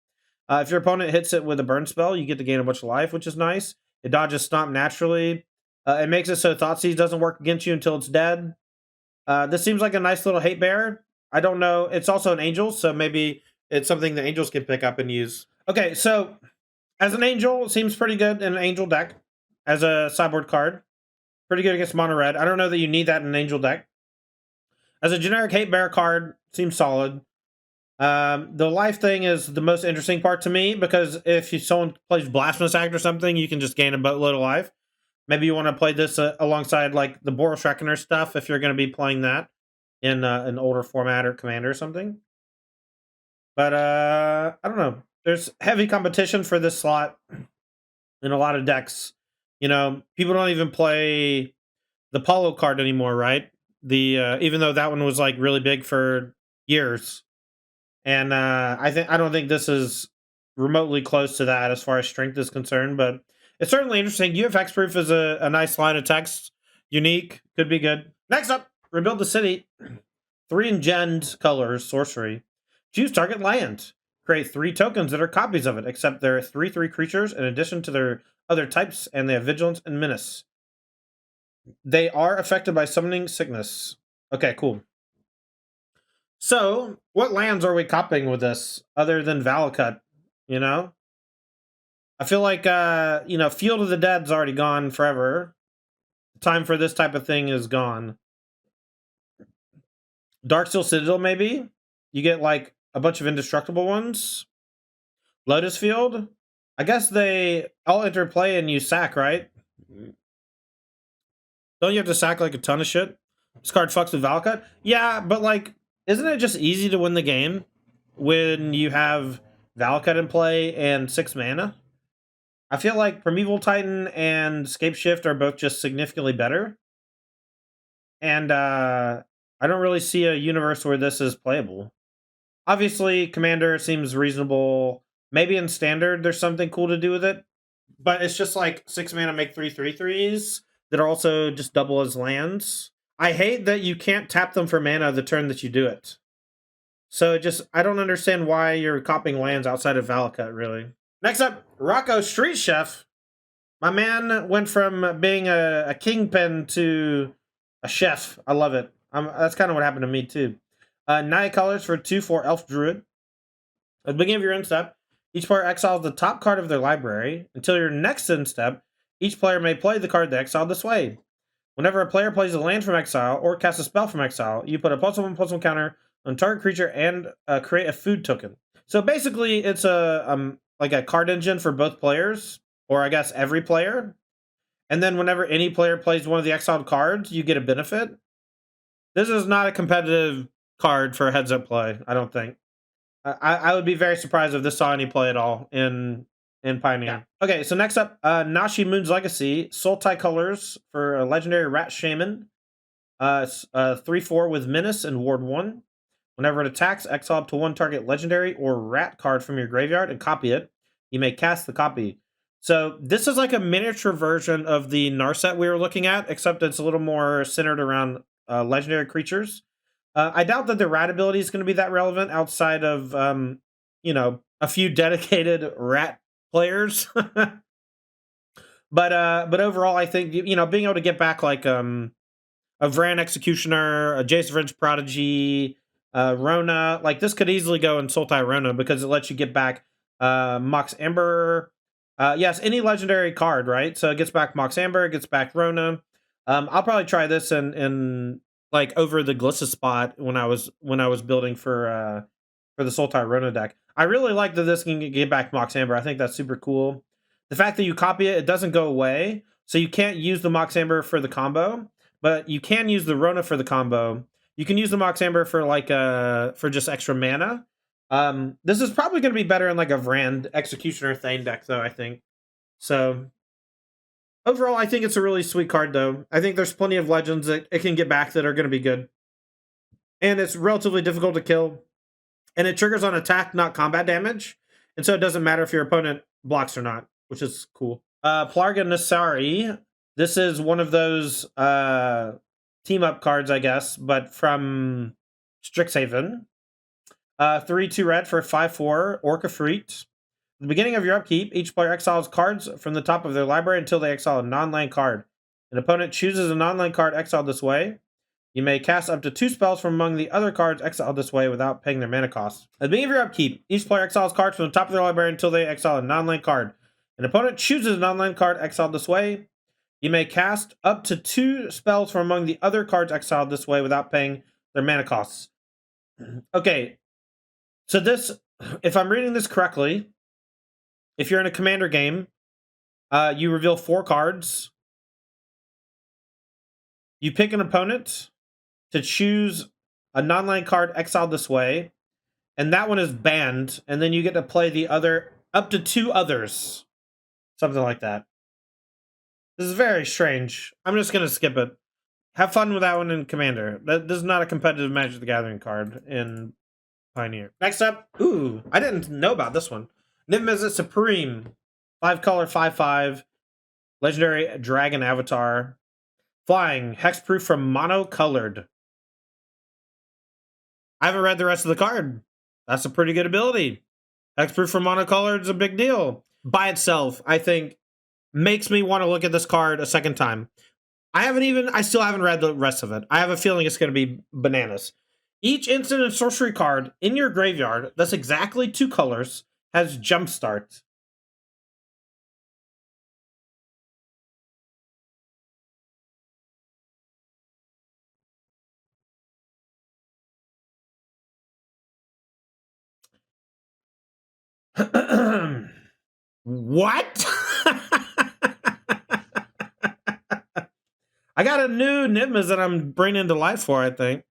If your opponent hits it with a burn spell, you get to gain a bunch of life, which is nice. It dodges Stomp naturally. It makes it so Thoughtseize doesn't work against you until it's dead. This seems like a nice little hate bear. I don't know. It's also an angel, so maybe it's something the angels can pick up and use. Okay, so as an angel, it seems pretty good in an angel deck as a sideboard card. Pretty good against mono red. I don't know that you need that in an angel deck. As a generic hate bear card, seems solid. The life thing is the most interesting part to me, because if someone plays Blasphemous Act or something, you can just gain a boatload of life. Maybe you want to play this alongside like the Boros Reckoner stuff if you're going to be playing that in an older format or Commander or something. But I don't know. There's heavy competition for this slot in a lot of decks. People don't even play the Polo card anymore, right? Even though that one was like really big for years. And I don't think this is remotely close to that as far as strength is concerned, but it's certainly interesting. UF Hexproof is a nice line of text. Unique, could be good. Next up, Rebuild the City. 3 engended colors, sorcery. Choose target land. Create 3 tokens that are copies of it, except they're 3/3 creatures in addition to their other types, and they have Vigilance and Menace. They are affected by summoning sickness. Okay, cool. So, what lands are we copying with this, other than Valakut, I feel like, Field of the Dead's already gone forever. Time for this type of thing is gone. Darksteel Citadel, maybe? You get, like, a bunch of indestructible ones. Lotus Field? I guess they all enter play and you sack, right? Don't you have to sack, like, a ton of shit? This card fucks with Valakut? Yeah, but, like, isn't it just easy to win the game when you have Valakut in play and 6 mana? I feel like Primeval Titan and Scapeshift are both just significantly better. And I don't really see a universe where this is playable. Obviously, Commander seems reasonable. Maybe in Standard there's something cool to do with it. But it's just like 6 mana make 3 3/3s that are also just double as lands. I hate that you can't tap them for mana the turn that you do it. So I don't understand why you're copying lands outside of Valakut, really. Next up, Rocco Street Chef. My man went from being a kingpin to a chef. I love it. That's kind of what happened to me, too. 9 colors for 2/4 Elf Druid. At the beginning of your end step, each player exiles the top card of their library. Until your next end step, each player may play the card they exiled this way. Whenever a player plays a land from exile or casts a spell from exile, you put a +1/+1 counter on target creature and create a food token. So basically, it's like a card engine for both players, or I guess every player. And then whenever any player plays one of the exiled cards, you get a benefit. This is not a competitive card for a heads-up play, I don't think. I would be very surprised if this saw any play at all in Pioneer. Yeah. Okay, so next up, Nashi Moon's Legacy, Sultai colors for a legendary Rat Shaman. 3/4 with Menace and Ward 1. Whenever it attacks, exile up to 1 target legendary or rat card from your graveyard and copy it. You may cast the copy. So this is like a miniature version of the Narset we were looking at, except it's a little more centered around legendary creatures. I doubt that the rat ability is going to be that relevant outside of, a few dedicated rat players. But overall, I think you know being able to get back like a Vran Executioner, a Jace Vrinch Prodigy, Rona, like this could easily go in Sultai Rona because it lets you get back Mox Amber. Yes, any legendary card, right? So it gets back Mox Amber, it gets back Rona. I'll probably try this in like over the Glissa spot when I was building for the Sultai Rona deck. I really like that this can get back Mox Amber. I think that's super cool. The fact that you copy it, it doesn't go away, so you can't use the Mox Amber for the combo, but you can use the Rona for the combo. You can use the Mox Amber for like for just extra mana. This is probably going to be better in like a Vrand Executioner Thane deck, though, I think. So overall, I think it's a really sweet card, though. I think there's plenty of legends that it can get back that are going to be good, and it's relatively difficult to kill. And it triggers on attack, not combat damage. And so it doesn't matter if your opponent blocks or not, which is cool. Plargg and Nassari. This is one of those team-up cards, I guess, but from Strixhaven. 3-2 red for 5-4 Orc Efreet. At the beginning of your upkeep, each player exiles cards from the top of their library until they exile a non-land card. An opponent chooses a non-land card exiled this way. You may cast up to 2 spells from among the other cards exiled this way without paying their mana cost. At the beginning of your upkeep, each player exiles cards from the top of their library until they exile a non-land card. An opponent chooses a non-land card exiled this way. You may cast up to 2 spells from among the other cards exiled this way without paying their mana costs. Okay, so this, if I'm reading this correctly, if you're in a commander game, you reveal 4 cards. You pick an opponent to choose a non-land card exiled this way, and that one is banned, and then you get to play the other up to 2 others. Something like that. This is very strange. I'm just going to skip it. Have fun with that one in Commander. This is not a competitive Magic the Gathering card in Pioneer. Next up, ooh, I didn't know about this one. Niv-Mizzet Supreme. 5-color, 5-5. Legendary Dragon Avatar. Flying. Hexproof from Monocolored. I haven't read the rest of the card. That's a pretty good ability. Hexproof from Monocolored is a big deal. By itself, I think, makes me want to look at this card a second time. I still haven't read the rest of it. I have a feeling it's going to be bananas. Each instant and sorcery card in your graveyard that's exactly 2 colors has Jumpstart. What? I got a new Niv-Mizzet that I'm bringing to life for, I think.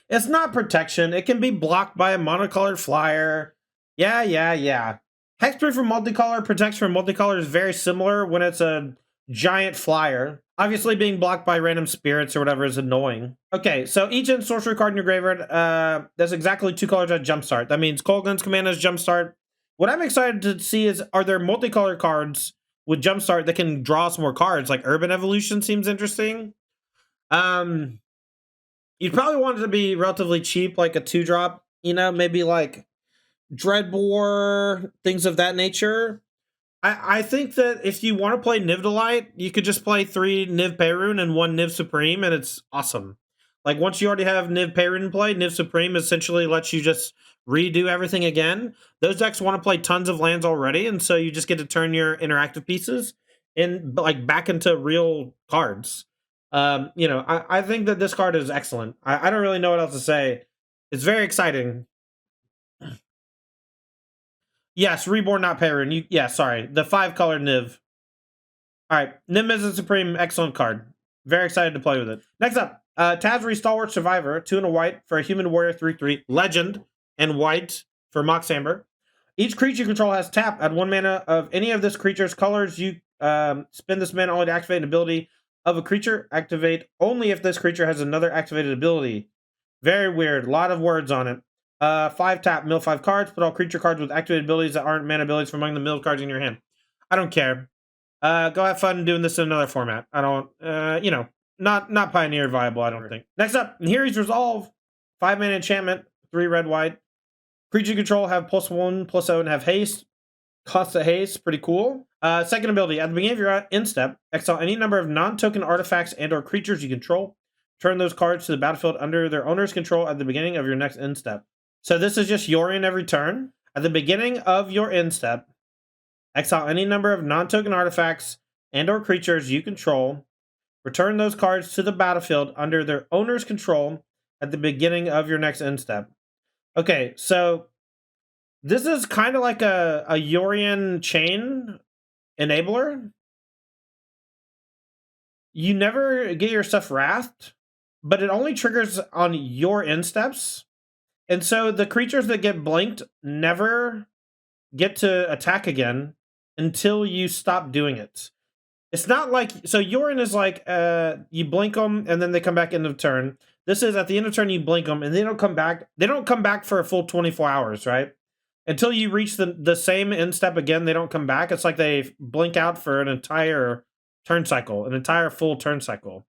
It's not protection. It can be blocked by a monocolored flyer. Yeah. Hexproof from multicolor, protection from multicolor is very similar when it's a giant flyer. Obviously, being blocked by random spirits or whatever is annoying. Okay, so each sorcery card in your graveyard, there's exactly 2 colors at Jumpstart. That means Kolaghan's Command has Jumpstart. What I'm excited to see is, are there multicolored cards with Jumpstart that can draw some more cards? Like Urban Evolution seems interesting. You'd probably want it to be relatively cheap, like a 2-drop, you know, maybe like Dreadbore, things of that nature. I think that if you want to play Niv-Delight, you could just play 3 Niv Perun and 1 Niv Supreme, and it's awesome. Like, once you already have Niv Perun in play, Niv Supreme essentially lets you just redo everything again. Those decks want to play tons of lands already, and so you just get to turn your interactive pieces in, like, back into real cards. You know, I think that this card is excellent. I don't really know what else to say. It's very exciting. Yes, Reborn, not Perun. Yeah, sorry. The 5-color Niv. Alright, Niv-Mizzet Supreme, excellent card. Very excited to play with it. Next up, Tazri Stalwart Survivor, 2 and a white for a Human Warrior 3/3. Legend, and white for Mox Amber. Each creature you control has tap. Add 1 mana of any of this creature's colors. You spend this mana only to activate an ability of a creature. Activate only if this creature has another activated ability. Very weird. A lot of words on it. 5 tap, mill 5 cards. Put all creature cards with activated abilities that aren't mana abilities from among the milled cards in your hand. I don't care. Go have fun doing this in another format. I don't, you know, not Pioneer viable, I don't think. Next up, Nahiri's Resolve. 5 mana enchantment, 3 red white. Creature control have +1/+0 and have haste. Cost of haste, pretty cool. Second ability, at the beginning of your end step, exile any number of non-token artifacts and or creatures you control. Turn those cards to the battlefield under their owner's control at the beginning of your next end step. So this is just Yorion every turn. At the beginning of your end step, exile any number of non-token artifacts and or creatures you control. Return those cards to the battlefield under their owner's control at the beginning of your next end step. Okay, so this is kind of like a Yorion chain enabler. You never get your stuff wrathed, but it only triggers on your end steps. And so the creatures that get blinked never get to attack again until you stop doing it. It's not like, so Yorion is like, you blink them and then they come back end of turn. This is at the end of turn you blink them and they don't come back. They don't come back for a full 24 hours, right? Until you reach the same end step again, they don't come back. It's like they blink out for an entire turn cycle, an entire full turn cycle.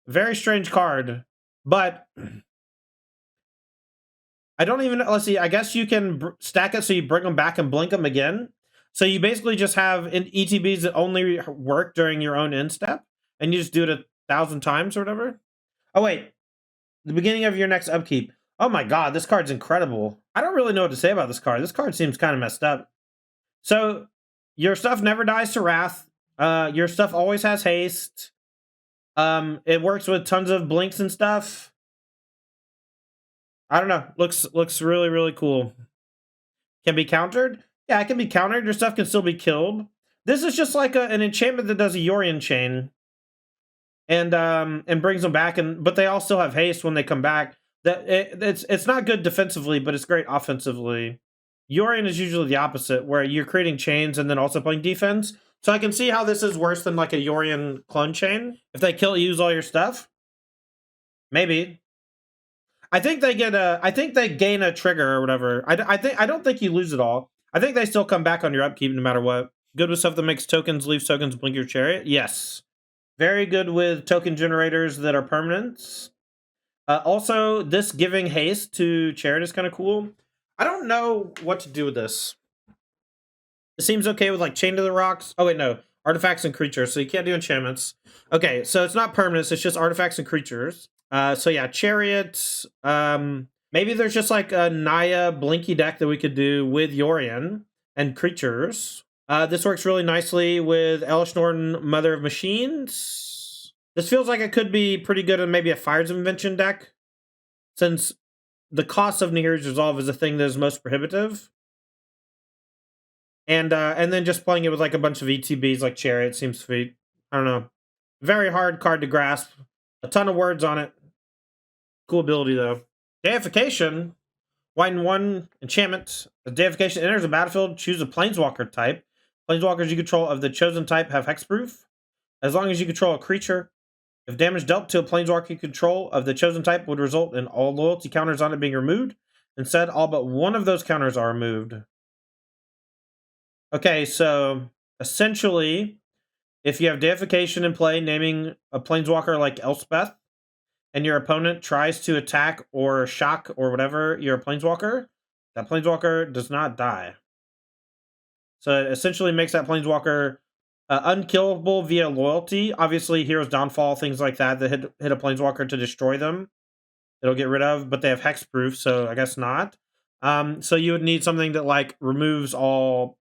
Very strange card, but I don't even, let's see, I guess you can stack it so you bring them back and blink them again. So you basically just have ETBs that only work during your own end step, and you just do it 1,000 times or whatever. Oh wait, the beginning of your next upkeep. Oh my god, this card's incredible. I don't really know what to say about this card. This card seems kind of messed up. So your stuff never dies to wrath. Your stuff always has haste. It works with tons of blinks and stuff. I don't know. Looks really, really cool. Can be countered? Yeah, it can be countered. Your stuff can still be killed. This is just like an enchantment that does a Yorion chain. And brings them back, but they all still have haste when they come back. It's not good defensively, but it's great offensively. Yorion is usually the opposite, where you're creating chains and then also playing defense. So I can see how this is worse than like a Yorion clone chain. If they use all your stuff, maybe. I think they get I think they gain a trigger or whatever. I don't think you lose it all. I think they still come back on your upkeep no matter what. Good with stuff that makes tokens, leaves tokens, blink your chariot. Yes. Very good with token generators that are permanents. Also, this giving haste to chariot is kind of cool. I don't know what to do with this. It seems okay with like Chain to the Rocks. Oh wait, no. Artifacts and creatures, so you can't do enchantments. Okay, so it's not permanents, it's just artifacts and creatures. So yeah, chariots. Maybe there's just like a Naya Blinky deck that we could do with Yorion and creatures. This works really nicely with Elish Norton, Mother of Machines. This feels like it could be pretty good in maybe a Fire's Invention deck, since the cost of Nahiri's Resolve is the thing that is most prohibitive. And then just playing it with like a bunch of ETBs like Chariot seems sweet. I don't know. Very hard card to grasp. A ton of words on it. Cool ability though. Deification. White and 1 enchantment. As Deification enters the battlefield, choose a Planeswalker type. Planeswalkers you control of the chosen type have hexproof. As long as you control a creature, if damage dealt to a Planeswalker you control of the chosen type would result in all loyalty counters on it being removed. Instead, all but one of those counters are removed. Okay, so essentially, if you have Deification in play, naming a Planeswalker like Elspeth, and your opponent tries to attack or shock or whatever your Planeswalker, that Planeswalker does not die. So it essentially makes that Planeswalker unkillable via loyalty. Obviously, Hero's Downfall, things like that hit a Planeswalker to destroy them, it'll get rid of, but they have hexproof, so I guess not. So you would need something that like removes all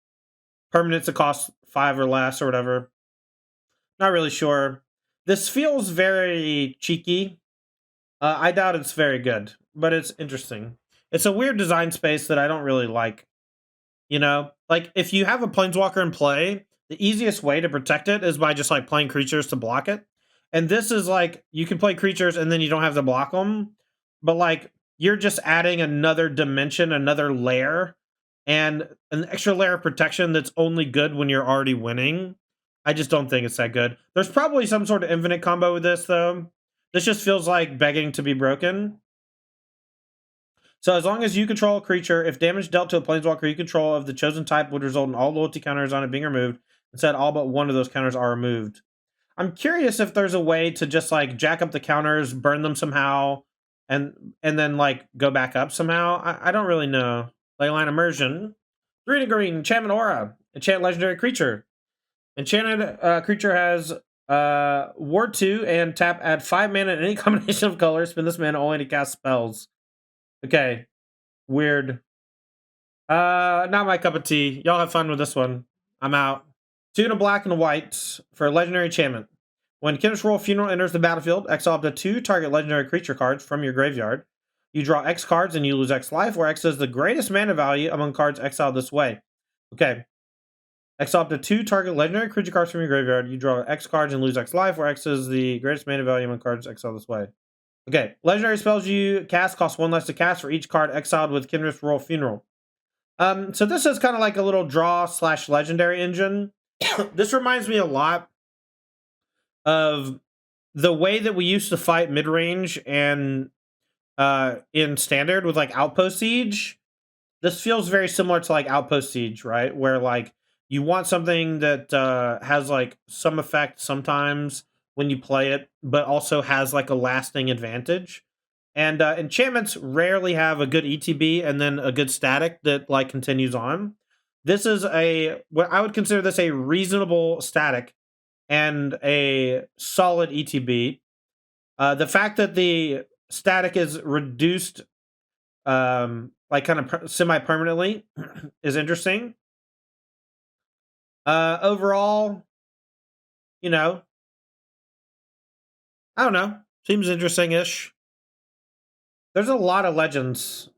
permanents that cost 5 or less or whatever. Not really sure. This feels very cheeky. I doubt it's very good, but it's interesting. It's a weird design space that I don't really like. You know, like if you have a Planeswalker in play, the easiest way to protect it is by just like playing creatures to block it. And this is like, you can play creatures and then you don't have to block them. But like, you're just adding another dimension, another layer, and an extra layer of protection that's only good when you're already winning. I just don't think it's that good. There's probably some sort of infinite combo with this, though. This just feels like begging to be broken. So as long as you control a creature, if damage dealt to a Planeswalker you control of the chosen type would result in all loyalty counters on it being removed. Instead, all but one of those counters are removed. I'm curious if there's a way to just like jack up the counters, burn them somehow, and then like go back up somehow. I don't really know. Leyline Immersion. Green and green, enchantment aura. Enchant legendary creature. Enchanted creature has Ward 2 and tap, add 5 mana in any combination of colors. Spend this mana only to cast spells. Okay. Weird. Not my cup of tea. Y'all have fun with this one. I'm out. 2 and a black and a white for a legendary enchantment. When Kindred's Royal Funeral enters the battlefield, exile up to 2 target legendary creature cards from your graveyard. You draw X cards and you lose X life, where X is the greatest mana value among cards exiled this way. Okay. Exile up to 2 target legendary creature cards from your graveyard. You draw X cards and lose X life, where X is the greatest mana value among cards exiled this way. Okay. Legendary spells you cast cost 1 less to cast for each card exiled with Kindred's Royal Funeral. So this is kind of like a little draw / legendary engine. This reminds me a lot of the way that we used to fight mid-range and in standard with like Outpost Siege. This feels very similar to like Outpost Siege, right? Where like you want something that has like some effect sometimes when you play it, but also has like a lasting advantage. And enchantments rarely have a good ETB and then a good static that like continues on. This is what I would consider this a reasonable static and a solid ETB. The fact that the static is reduced like kind of semi-permanently is interesting. Overall, you know, I don't know. Seems interesting-ish. There's a lot of legends.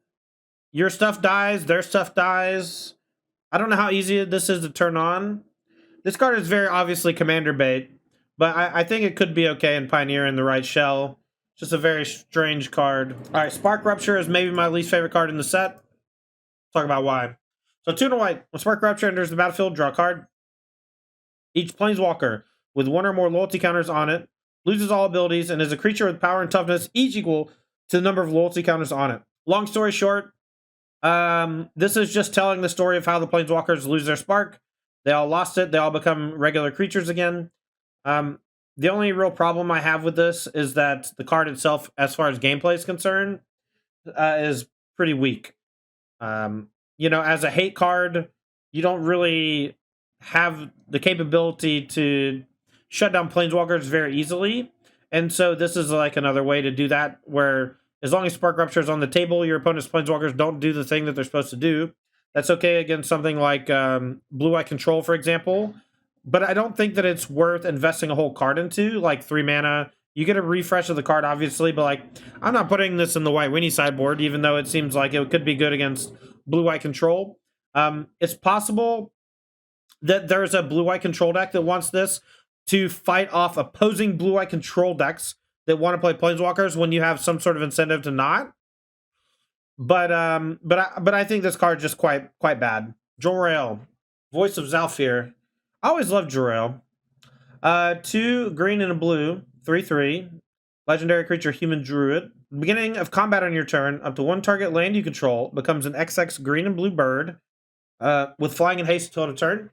Your stuff dies, their stuff dies. I don't know how easy this is to turn on. This card is very obviously commander bait, but I think it could be okay in Pioneer in the right shell. Just a very strange card. All right, Spark Rupture is maybe my least favorite card in the set. Talk about why. So 2 and a white. When Spark Rupture enters the battlefield, draw a card. Each Planeswalker with 1 or more loyalty counters on it loses all abilities and is a creature with power and toughness each equal to the number of loyalty counters on it. Long story short, this is just telling the story of how the Planeswalkers lose their spark. They all lost it. They all become regular creatures again. The only real problem I have with this is that the card itself, as far as gameplay is concerned, is pretty weak. You know, as a hate card, you don't really have the capability to shut down Planeswalkers very easily. And so this is like another way to do that, where as long as Spark Rupture is on the table, your opponent's Planeswalkers don't do the thing that they're supposed to do. That's okay against something like Blue-White Control, for example. But I don't think that it's worth investing a whole card into, like 3 mana. You get a refresh of the card, obviously, but like I'm not putting this in the White Winnie sideboard, even though it seems like it could be good against Blue-White Control. It's possible that there's a Blue-White Control deck that wants this to fight off opposing Blue-White Control decks that want to play Planeswalkers when you have some sort of incentive to not. But I think this card is just quite bad. Jolrael, Voice of Zhalfir. I always loved Jolrael. 2 green and a blue, 3/3. Legendary creature, Human Druid. Beginning of combat on your turn, up to 1 target land you control becomes an XX green and blue bird with flying and haste until end of turn.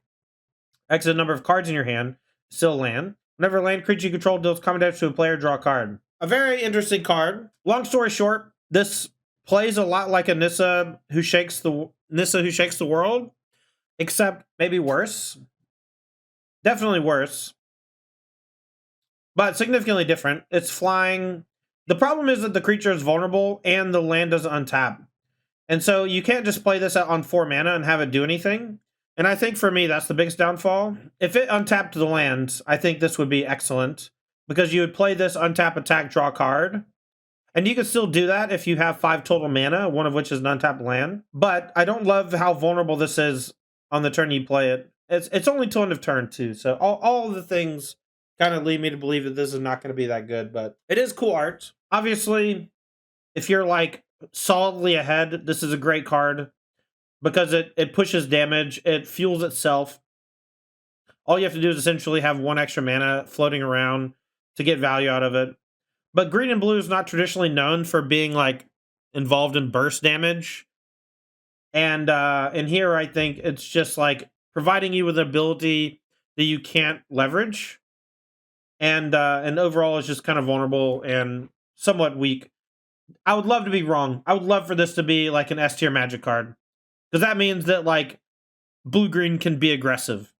X is the number of cards in your hand, still land. Whenever a land creature you control deals combat damage to a player, draw a card. A very interesting card. Long story short, this plays a lot like a Nissa who shakes the world, except maybe worse. Definitely worse, but significantly different. It's flying. The problem is that the creature is vulnerable and the land doesn't untap. And so you can't just play this on 4 mana and have it do anything. And I think for me, that's the biggest downfall. If it untapped the land, I think this would be excellent, because you would play this untap, attack, draw card. And you could still do that if you have 5 total mana, one of which is an untapped land. But I don't love how vulnerable this is on the turn you play it. It's only till end of turn too, so all of the things kind of lead me to believe that this is not going to be that good, but it is cool art. Obviously, if you're like solidly ahead, this is a great card because it pushes damage, it fuels itself. All you have to do is essentially have 1 extra mana floating around to get value out of it. But green and blue is not traditionally known for being like involved in burst damage. And in here, I think it's just like providing you with an ability that you can't leverage. And overall, it's just kind of vulnerable and somewhat weak. I would love to be wrong. I would love for this to be like an S tier Magic card, because that means that like blue-green can be aggressive.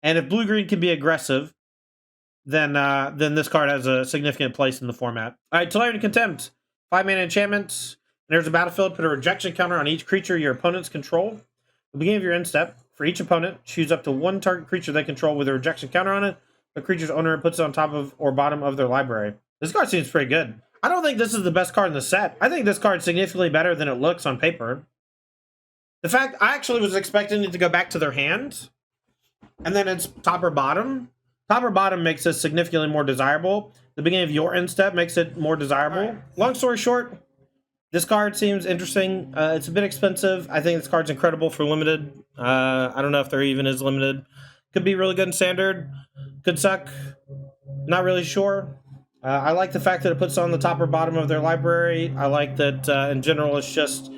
And if blue-green can be aggressive, then this card has a significant place in the format. All right, Tolarian Contempt. 5-mana enchantment. There's a battlefield. Put a rejection counter on each creature your opponents control. At the beginning of your end step, for each opponent, choose up to one target creature they control with a rejection counter on it. The creature's owner puts it on top of or bottom of their library. This card seems pretty good. I don't think this is the best card in the set. I think this card's significantly better than it looks on paper. The fact, I actually was expecting it to go back to their hand, and then it's top or bottom. Top or bottom makes it significantly more desirable. The beginning of your end step makes it more desirable. Right. Long story short, this card seems interesting. It's a bit expensive. I think this card's incredible for limited. I don't know if there even is limited. Could be really good in standard. Could suck. Not really sure. I like the fact that it puts on the top or bottom of their library. I like that in general it's just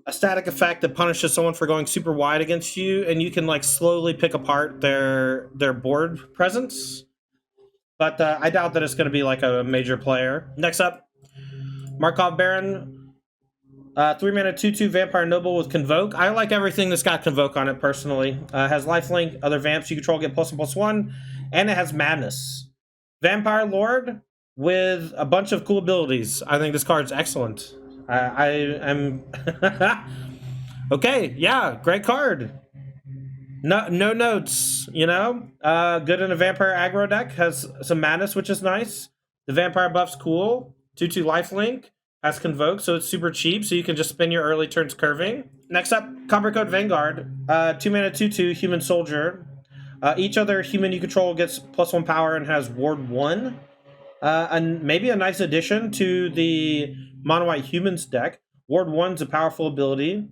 a static effect that punishes someone for going super wide against you, and you can like slowly pick apart their board presence. But I doubt that it's going to be like a major player. Next up, Markov Baron. 3-mana 2/2 Vampire Noble with Convoke. I like everything that's got Convoke on it personally. Has lifelink, other vamps you control get +1/+1, and it has Madness. Vampire Lord with a bunch of cool abilities. I think this card's excellent. I am okay. Yeah, great card. No notes. You know, good in a vampire aggro deck. Has some Madness, which is nice. The vampire buff's cool. 2/2 lifelink. Has Convoke, so it's super cheap, so you can just spend your early turns curving. Next up, Coppercoat Vanguard. 2-mana 2/2 Human Soldier. Each other human you control gets +1 power and has Ward 1. And maybe a nice addition to the Mono-White Humans deck. Ward 1's a powerful ability.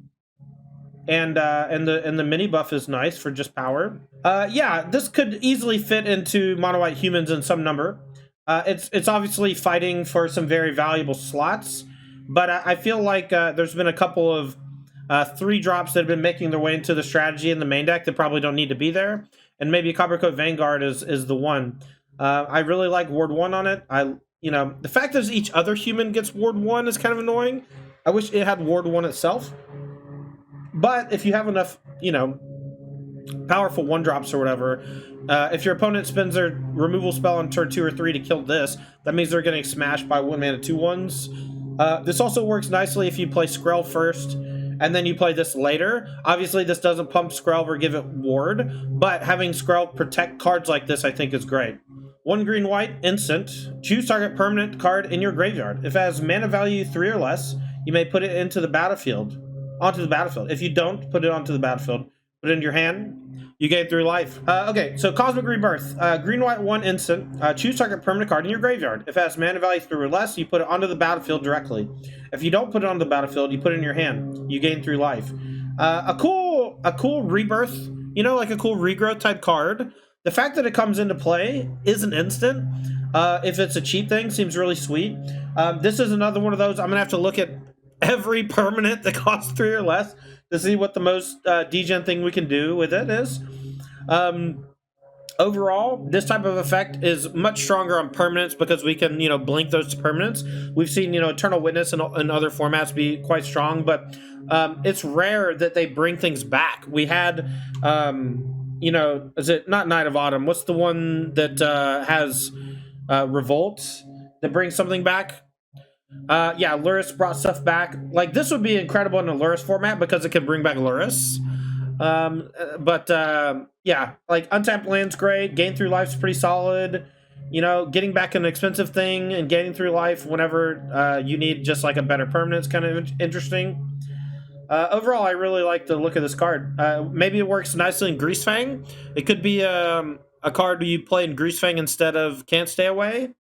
And the mini buff is nice for just power. Yeah, this could easily fit into Mono-White Humans in some number. It's obviously fighting for some very valuable slots, but I feel like there's been a couple of 3-drops that have been making their way into the strategy in the main deck that probably don't need to be there, and maybe Coppercoat Vanguard is the one. I really like Ward 1 on it. The fact that each other human gets Ward 1 is kind of annoying. I wish it had Ward 1 itself, but if you have enough, powerful 1-drops or whatever, if your opponent spends their removal spell on turn 2 or 3 to kill this, that means they're getting smashed by 1-mana 2/1s. This also works nicely if you play Skrell first, and then you play this later. Obviously, this doesn't pump Skrell or give it ward, but having Skrell protect cards like this, I think, is great. 1 green-white, instant. Choose target permanent card in your graveyard. If it has mana value 3 or less, you may put it onto the battlefield. If you don't put it onto the battlefield, put it in your hand, you gain 3 life. Okay, so Cosmic Rebirth. Green-white 1 instant. Choose target permanent card in your graveyard. If it has mana value 3 or less, you put it onto the battlefield directly. If you don't put it on the battlefield, you put it in your hand. You gain 3 life. A cool rebirth, like a cool regrowth type card. The fact that it comes into play is an instant. If it's a cheap thing, seems really sweet. This is another one of those. I'm going to have to look at every permanent that costs 3 or less to see what the most degen thing we can do with it is. Overall, this type of effect is much stronger on permanents because we can, blink those to permanents. We've seen, Eternal Witness and other formats be quite strong, but it's rare that they bring things back. We had, is it not Night of Autumn? What's the one that has Revolt that brings something back? Yeah, Lurrus brought stuff back. Like, this would be incredible in a Lurrus format because it can bring back Lurrus. Yeah, like, untapped land's great. Gain through life's pretty solid. Getting back an expensive thing and gaining through life whenever you need just like a better permanent's kind of interesting. Overall, I really like the look of this card. Maybe it works nicely in Greasefang. It could be a card you play in Greasefang instead of Can't Stay Away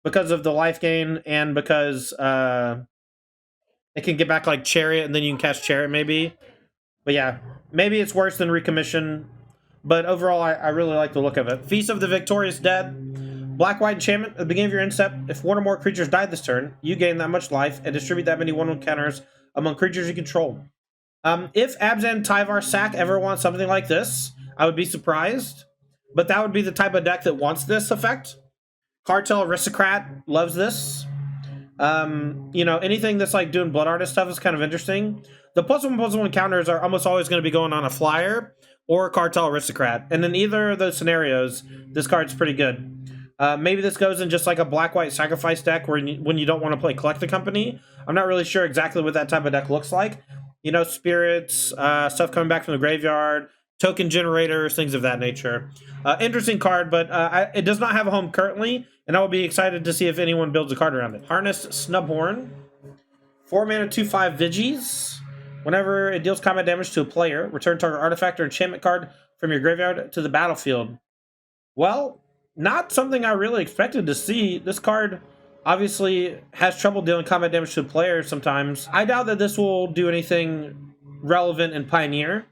because of the life gain and because it can get back like Chariot and then you can cast Chariot maybe. But yeah, maybe it's worse than Recommission. But overall, I really like the look of it. Feast of the Victorious Dead. Black-white enchantment. At the beginning of your end step, if 1 or more creatures die this turn, you gain that much life and distribute that many 1/1 counters among creatures you control. If Abzan Tyvar Sack ever wants something like this, I would be surprised. But that would be the type of deck that wants this effect. Cartel Aristocrat loves this. You know, anything that's like doing Blood Artist stuff is kind of interesting. The +1/+1 counters are almost always going to be going on a flyer or a Cartel Aristocrat, and in either of those scenarios, this card's pretty good. Maybe this goes in just like a black-white sacrifice deck when you don't want to play Collect the Company. I'm not really sure exactly what that type of deck looks like. You know, spirits, stuff coming back from the graveyard, token generators, things of that nature. Interesting card, but it does not have a home currently, and I will be excited to see if anyone builds a card around it. Harness Snubhorn. 4 mana, 2/5 Vigies. Whenever it deals combat damage to a player, return target artifact or enchantment card from your graveyard to the battlefield. Well, not something I really expected to see. This card obviously has trouble dealing combat damage to a player sometimes. I doubt that this will do anything relevant in Pioneer.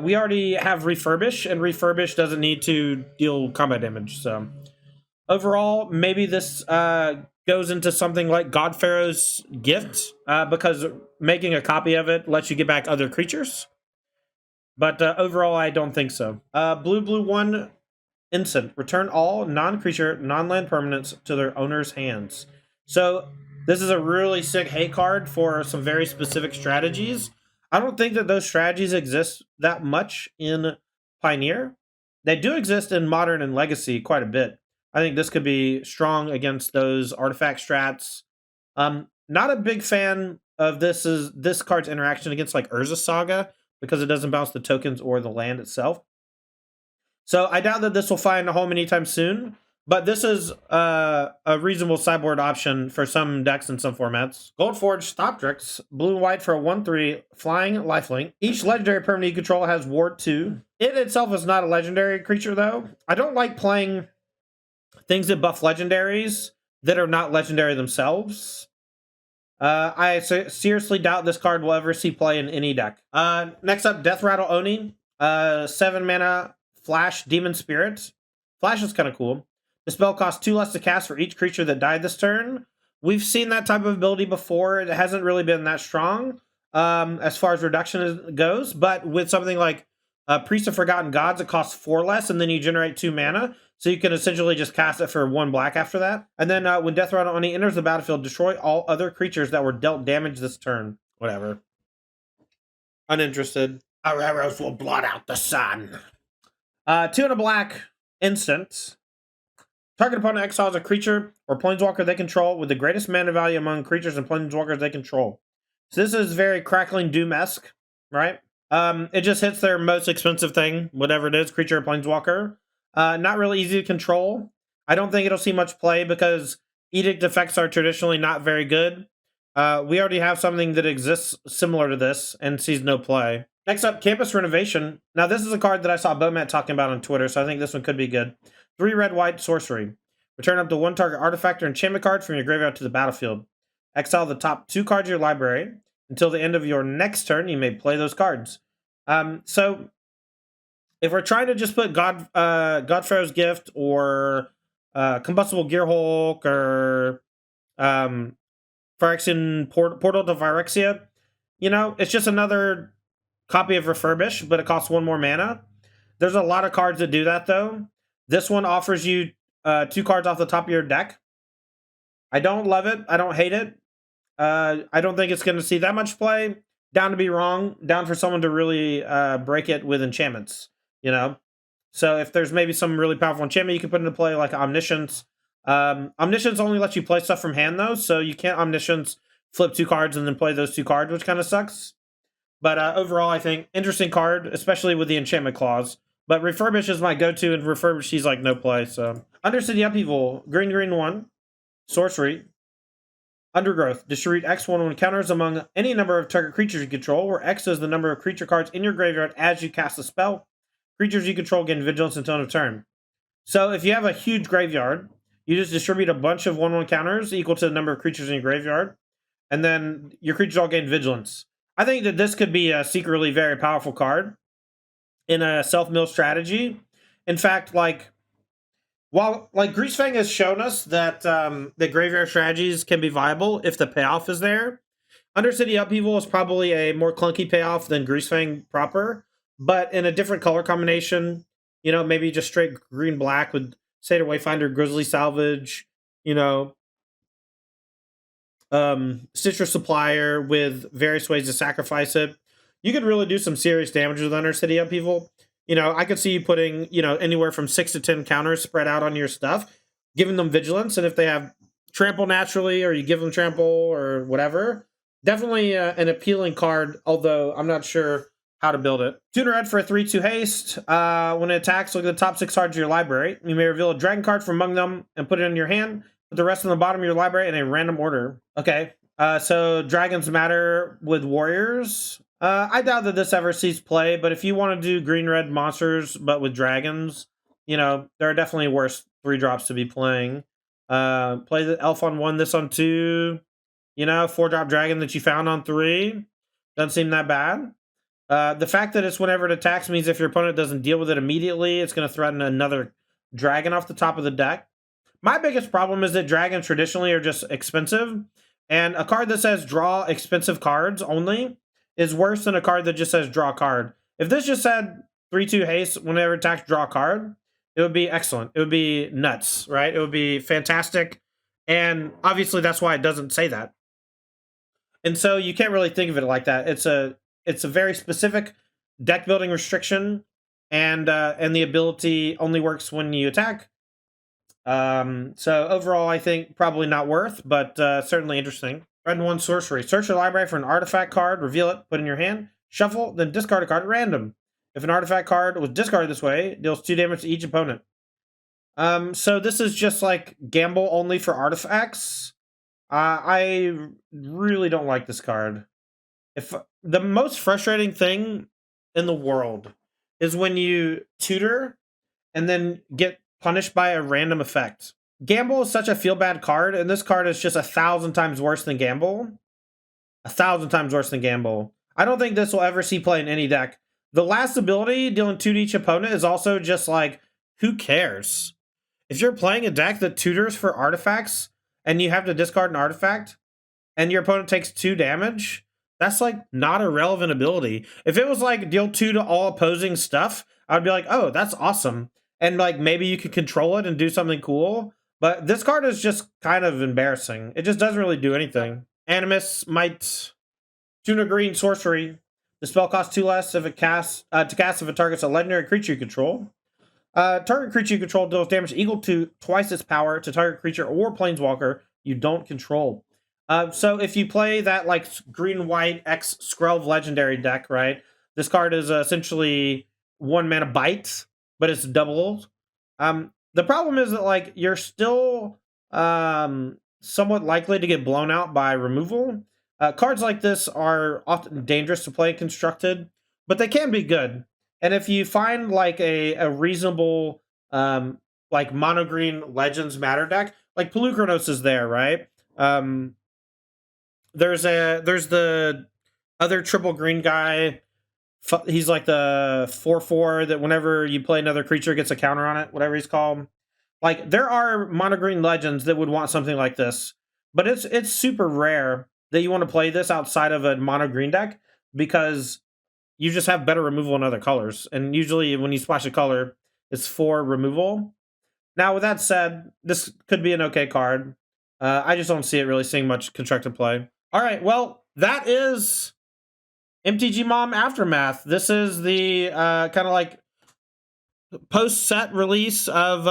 We already have Refurbish, and Refurbish doesn't need to deal combat damage, so... Overall, maybe this goes into something like God Pharaoh's Gift, because making a copy of it lets you get back other creatures. But overall, I don't think so. Blue 1 instant. Return all non-creature, non-land permanents to their owner's hands. So this is a really sick hate card for some very specific strategies. I don't think that those strategies exist that much in Pioneer. They do exist in Modern and Legacy quite a bit. I think this could be strong against those artifact strats. Not a big fan of this card's interaction against like Urza Saga because it doesn't bounce the tokens or the land itself. So I doubt that this will find a home anytime soon, but this is a reasonable sideboard option for some decks and some formats. Goldforge Thoptrix, blue and white for a 1/3 flying lifelink. Each legendary permanent you control has Ward 2. It itself is not a legendary creature though. I don't like playing things that buff legendaries that are not legendary themselves. I seriously doubt this card will ever see play in any deck. Next up, Death Rattle Oni. 7 mana Flash Demon Spirit. Flash is kind of cool. The spell costs 2 less to cast for each creature that died this turn. We've seen that type of ability before. It hasn't really been that strong as far as reduction goes, but with something like Priest of Forgotten Gods, it costs 4 less, and then you generate 2 mana. So you can essentially just cast it for 1 black after that. And then when Death Rattle Oni enters the battlefield, destroy all other creatures that were dealt damage this turn. Whatever. Uninterested. Our arrows will blot out the sun. 2 and a black instant. Target opponent exiles a creature or planeswalker they control with the greatest mana value among creatures and planeswalkers they control. So this is very Crackling Doom-esque, right? It just hits their most expensive thing, whatever it is, creature or planeswalker. Not really easy to control. I don't think it'll see much play because edict effects are traditionally not very good. We already have something that exists similar to this and sees no play. Next up, Campus Renovation. Now, this is a card that I saw Bowmat talking about on Twitter, so I think this one could be good. 3 red-white sorcery. Return up to 1 target artifact or enchantment card from your graveyard to the battlefield. Exile the top 2 cards of your library. Until the end of your next turn, you may play those cards. So if we're trying to just put God Pharaoh's Gift or Combustible Gearhulk or Phyrexian Portal to Phyrexia, you know, it's just another copy of Refurbish, but it costs 1 more mana. There's a lot of cards that do that, though. This one offers you 2 cards off the top of your deck. I don't love it. I don't hate it. I don't think it's going to see that much play. Down to be wrong. Down for someone to really break it with enchantments, you know? So if there's maybe some really powerful enchantment you can put into play, like Omniscience. Omniscience only lets you play stuff from hand, though, so you can't Omniscience, flip 2 cards, and then play those 2 cards, which kind of sucks. But overall, I think interesting card, especially with the enchantment clause. But Refurbish is my go-to, and Refurbish, he's like no play, so. Undercity Upheaval, green 1, sorcery. Undergrowth, distribute X 1/1 counters among any number of target creatures you control, where X is the number of creature cards in your graveyard as you cast a spell. Creatures you control gain vigilance until end of turn. So if you have a huge graveyard, you just distribute a bunch of 1/1 counters equal to the number of creatures in your graveyard, and then your creatures all gain vigilance. I think that this could be a secretly very powerful card in a self-mill strategy. In fact, while Greasefang has shown us that the graveyard strategies can be viable if the payoff is there, Undercity Upheaval is probably a more clunky payoff than Greasefang proper, but in a different color combination, you know, maybe just straight green-black with Satyr Wayfinder, Grizzly Salvage, you know, Stitcher Supplier with various ways to sacrifice it. You could really do some serious damage with Undercity Upheaval. You know, I could see you putting, you know, anywhere from 6 to 10 counters spread out on your stuff, giving them vigilance, and if they have trample naturally, or you give them trample or whatever, definitely an appealing card, although I'm not sure how to build it. Tuner Red for a 3/2 haste. When it attacks, look at the top 6 cards of your library. You may reveal a dragon card from among them and put it in your hand. Put the rest on the bottom of your library in a random order. Okay, so dragons matter with warriors. I doubt that this ever sees play, but if you want to do green-red monsters but with dragons, you know, there are definitely worse 3-drops to be playing. Play the elf on 1, this on 2. You know, 4-drop dragon that you found on 3. Doesn't seem that bad. The fact that it's whenever it attacks means if your opponent doesn't deal with it immediately, it's going to threaten another dragon off the top of the deck. My biggest problem is that dragons traditionally are just expensive, and a card that says draw expensive cards only is worse than a card that just says draw a card. If this just said 3/2 haste, whenever it attacks, draw a card, it would be excellent. It would be nuts, right? It would be fantastic, and obviously that's why it doesn't say that. And so you can't really think of it like that. It's a very specific deck building restriction, and the ability only works when you attack. So overall, I think probably not worth, but certainly interesting. Red 1 sorcery. Search your library for an artifact card, reveal it, put it in your hand, shuffle, then discard a card at random. If an artifact card was discarded this way, it deals 2 damage to each opponent. So this is just like gamble only for artifacts. I really don't like this card. If the most frustrating thing in the world is when you tutor and then get punished by a random effect. Gamble is such a feel-bad card, and this card is just 1,000 times worse than Gamble. 1,000 times worse than Gamble. I don't think this will ever see play in any deck. The last ability, dealing 2 to each opponent, is also just like, who cares? If you're playing a deck that tutors for artifacts, and you have to discard an artifact, and your opponent takes 2 damage, that's like not a relevant ability. If it was like deal 2 to all opposing stuff, I'd be like, oh, that's awesome. And like maybe you could control it and do something cool. But this card is just kind of embarrassing. It just doesn't really do anything. Animist might tuner green sorcery. The spell costs 2 less if it casts to cast if it targets a legendary creature you control. Target creature you control deals damage equal to twice its power to target creature or planeswalker you don't control. So if you play that like green-white X Skrelv legendary deck, right? This card is essentially 1 mana bite, but it's doubled. The problem is that like you're still somewhat likely to get blown out by removal. Cards like this are often dangerous to play constructed, but they can be good. And if you find like a reasonable like mono green Legends Matter deck, like Pelukronos is there, right? There's the other triple green guy. He's like the 4/4 that whenever you play another creature gets a counter on it, whatever he's called. Like there are mono green legends that would want something like this, but it's super rare that you want to play this outside of a mono green deck because you just have better removal in other colors, and usually when you splash a color, it's for removal. Now, with that said, this could be an okay card. I just don't see it really seeing much constructed play. All right, well, that is MTG Mom Aftermath. This is the kind of like post-set release of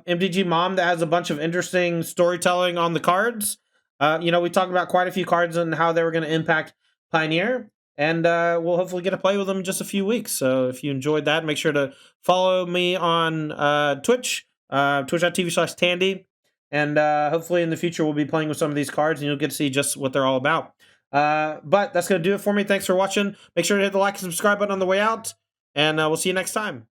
MTG Mom that has a bunch of interesting storytelling on the cards. You know, we talked about quite a few cards and how they were going to impact Pioneer, and we'll hopefully get to play with them in just a few weeks. So if you enjoyed that, make sure to follow me on Twitch, twitch.tv/Tandy, and hopefully in the future we'll be playing with some of these cards and you'll get to see just what they're all about. But that's going to do it for me. Thanks for watching. Make sure to hit the like and subscribe button on the way out, and we'll see you next time.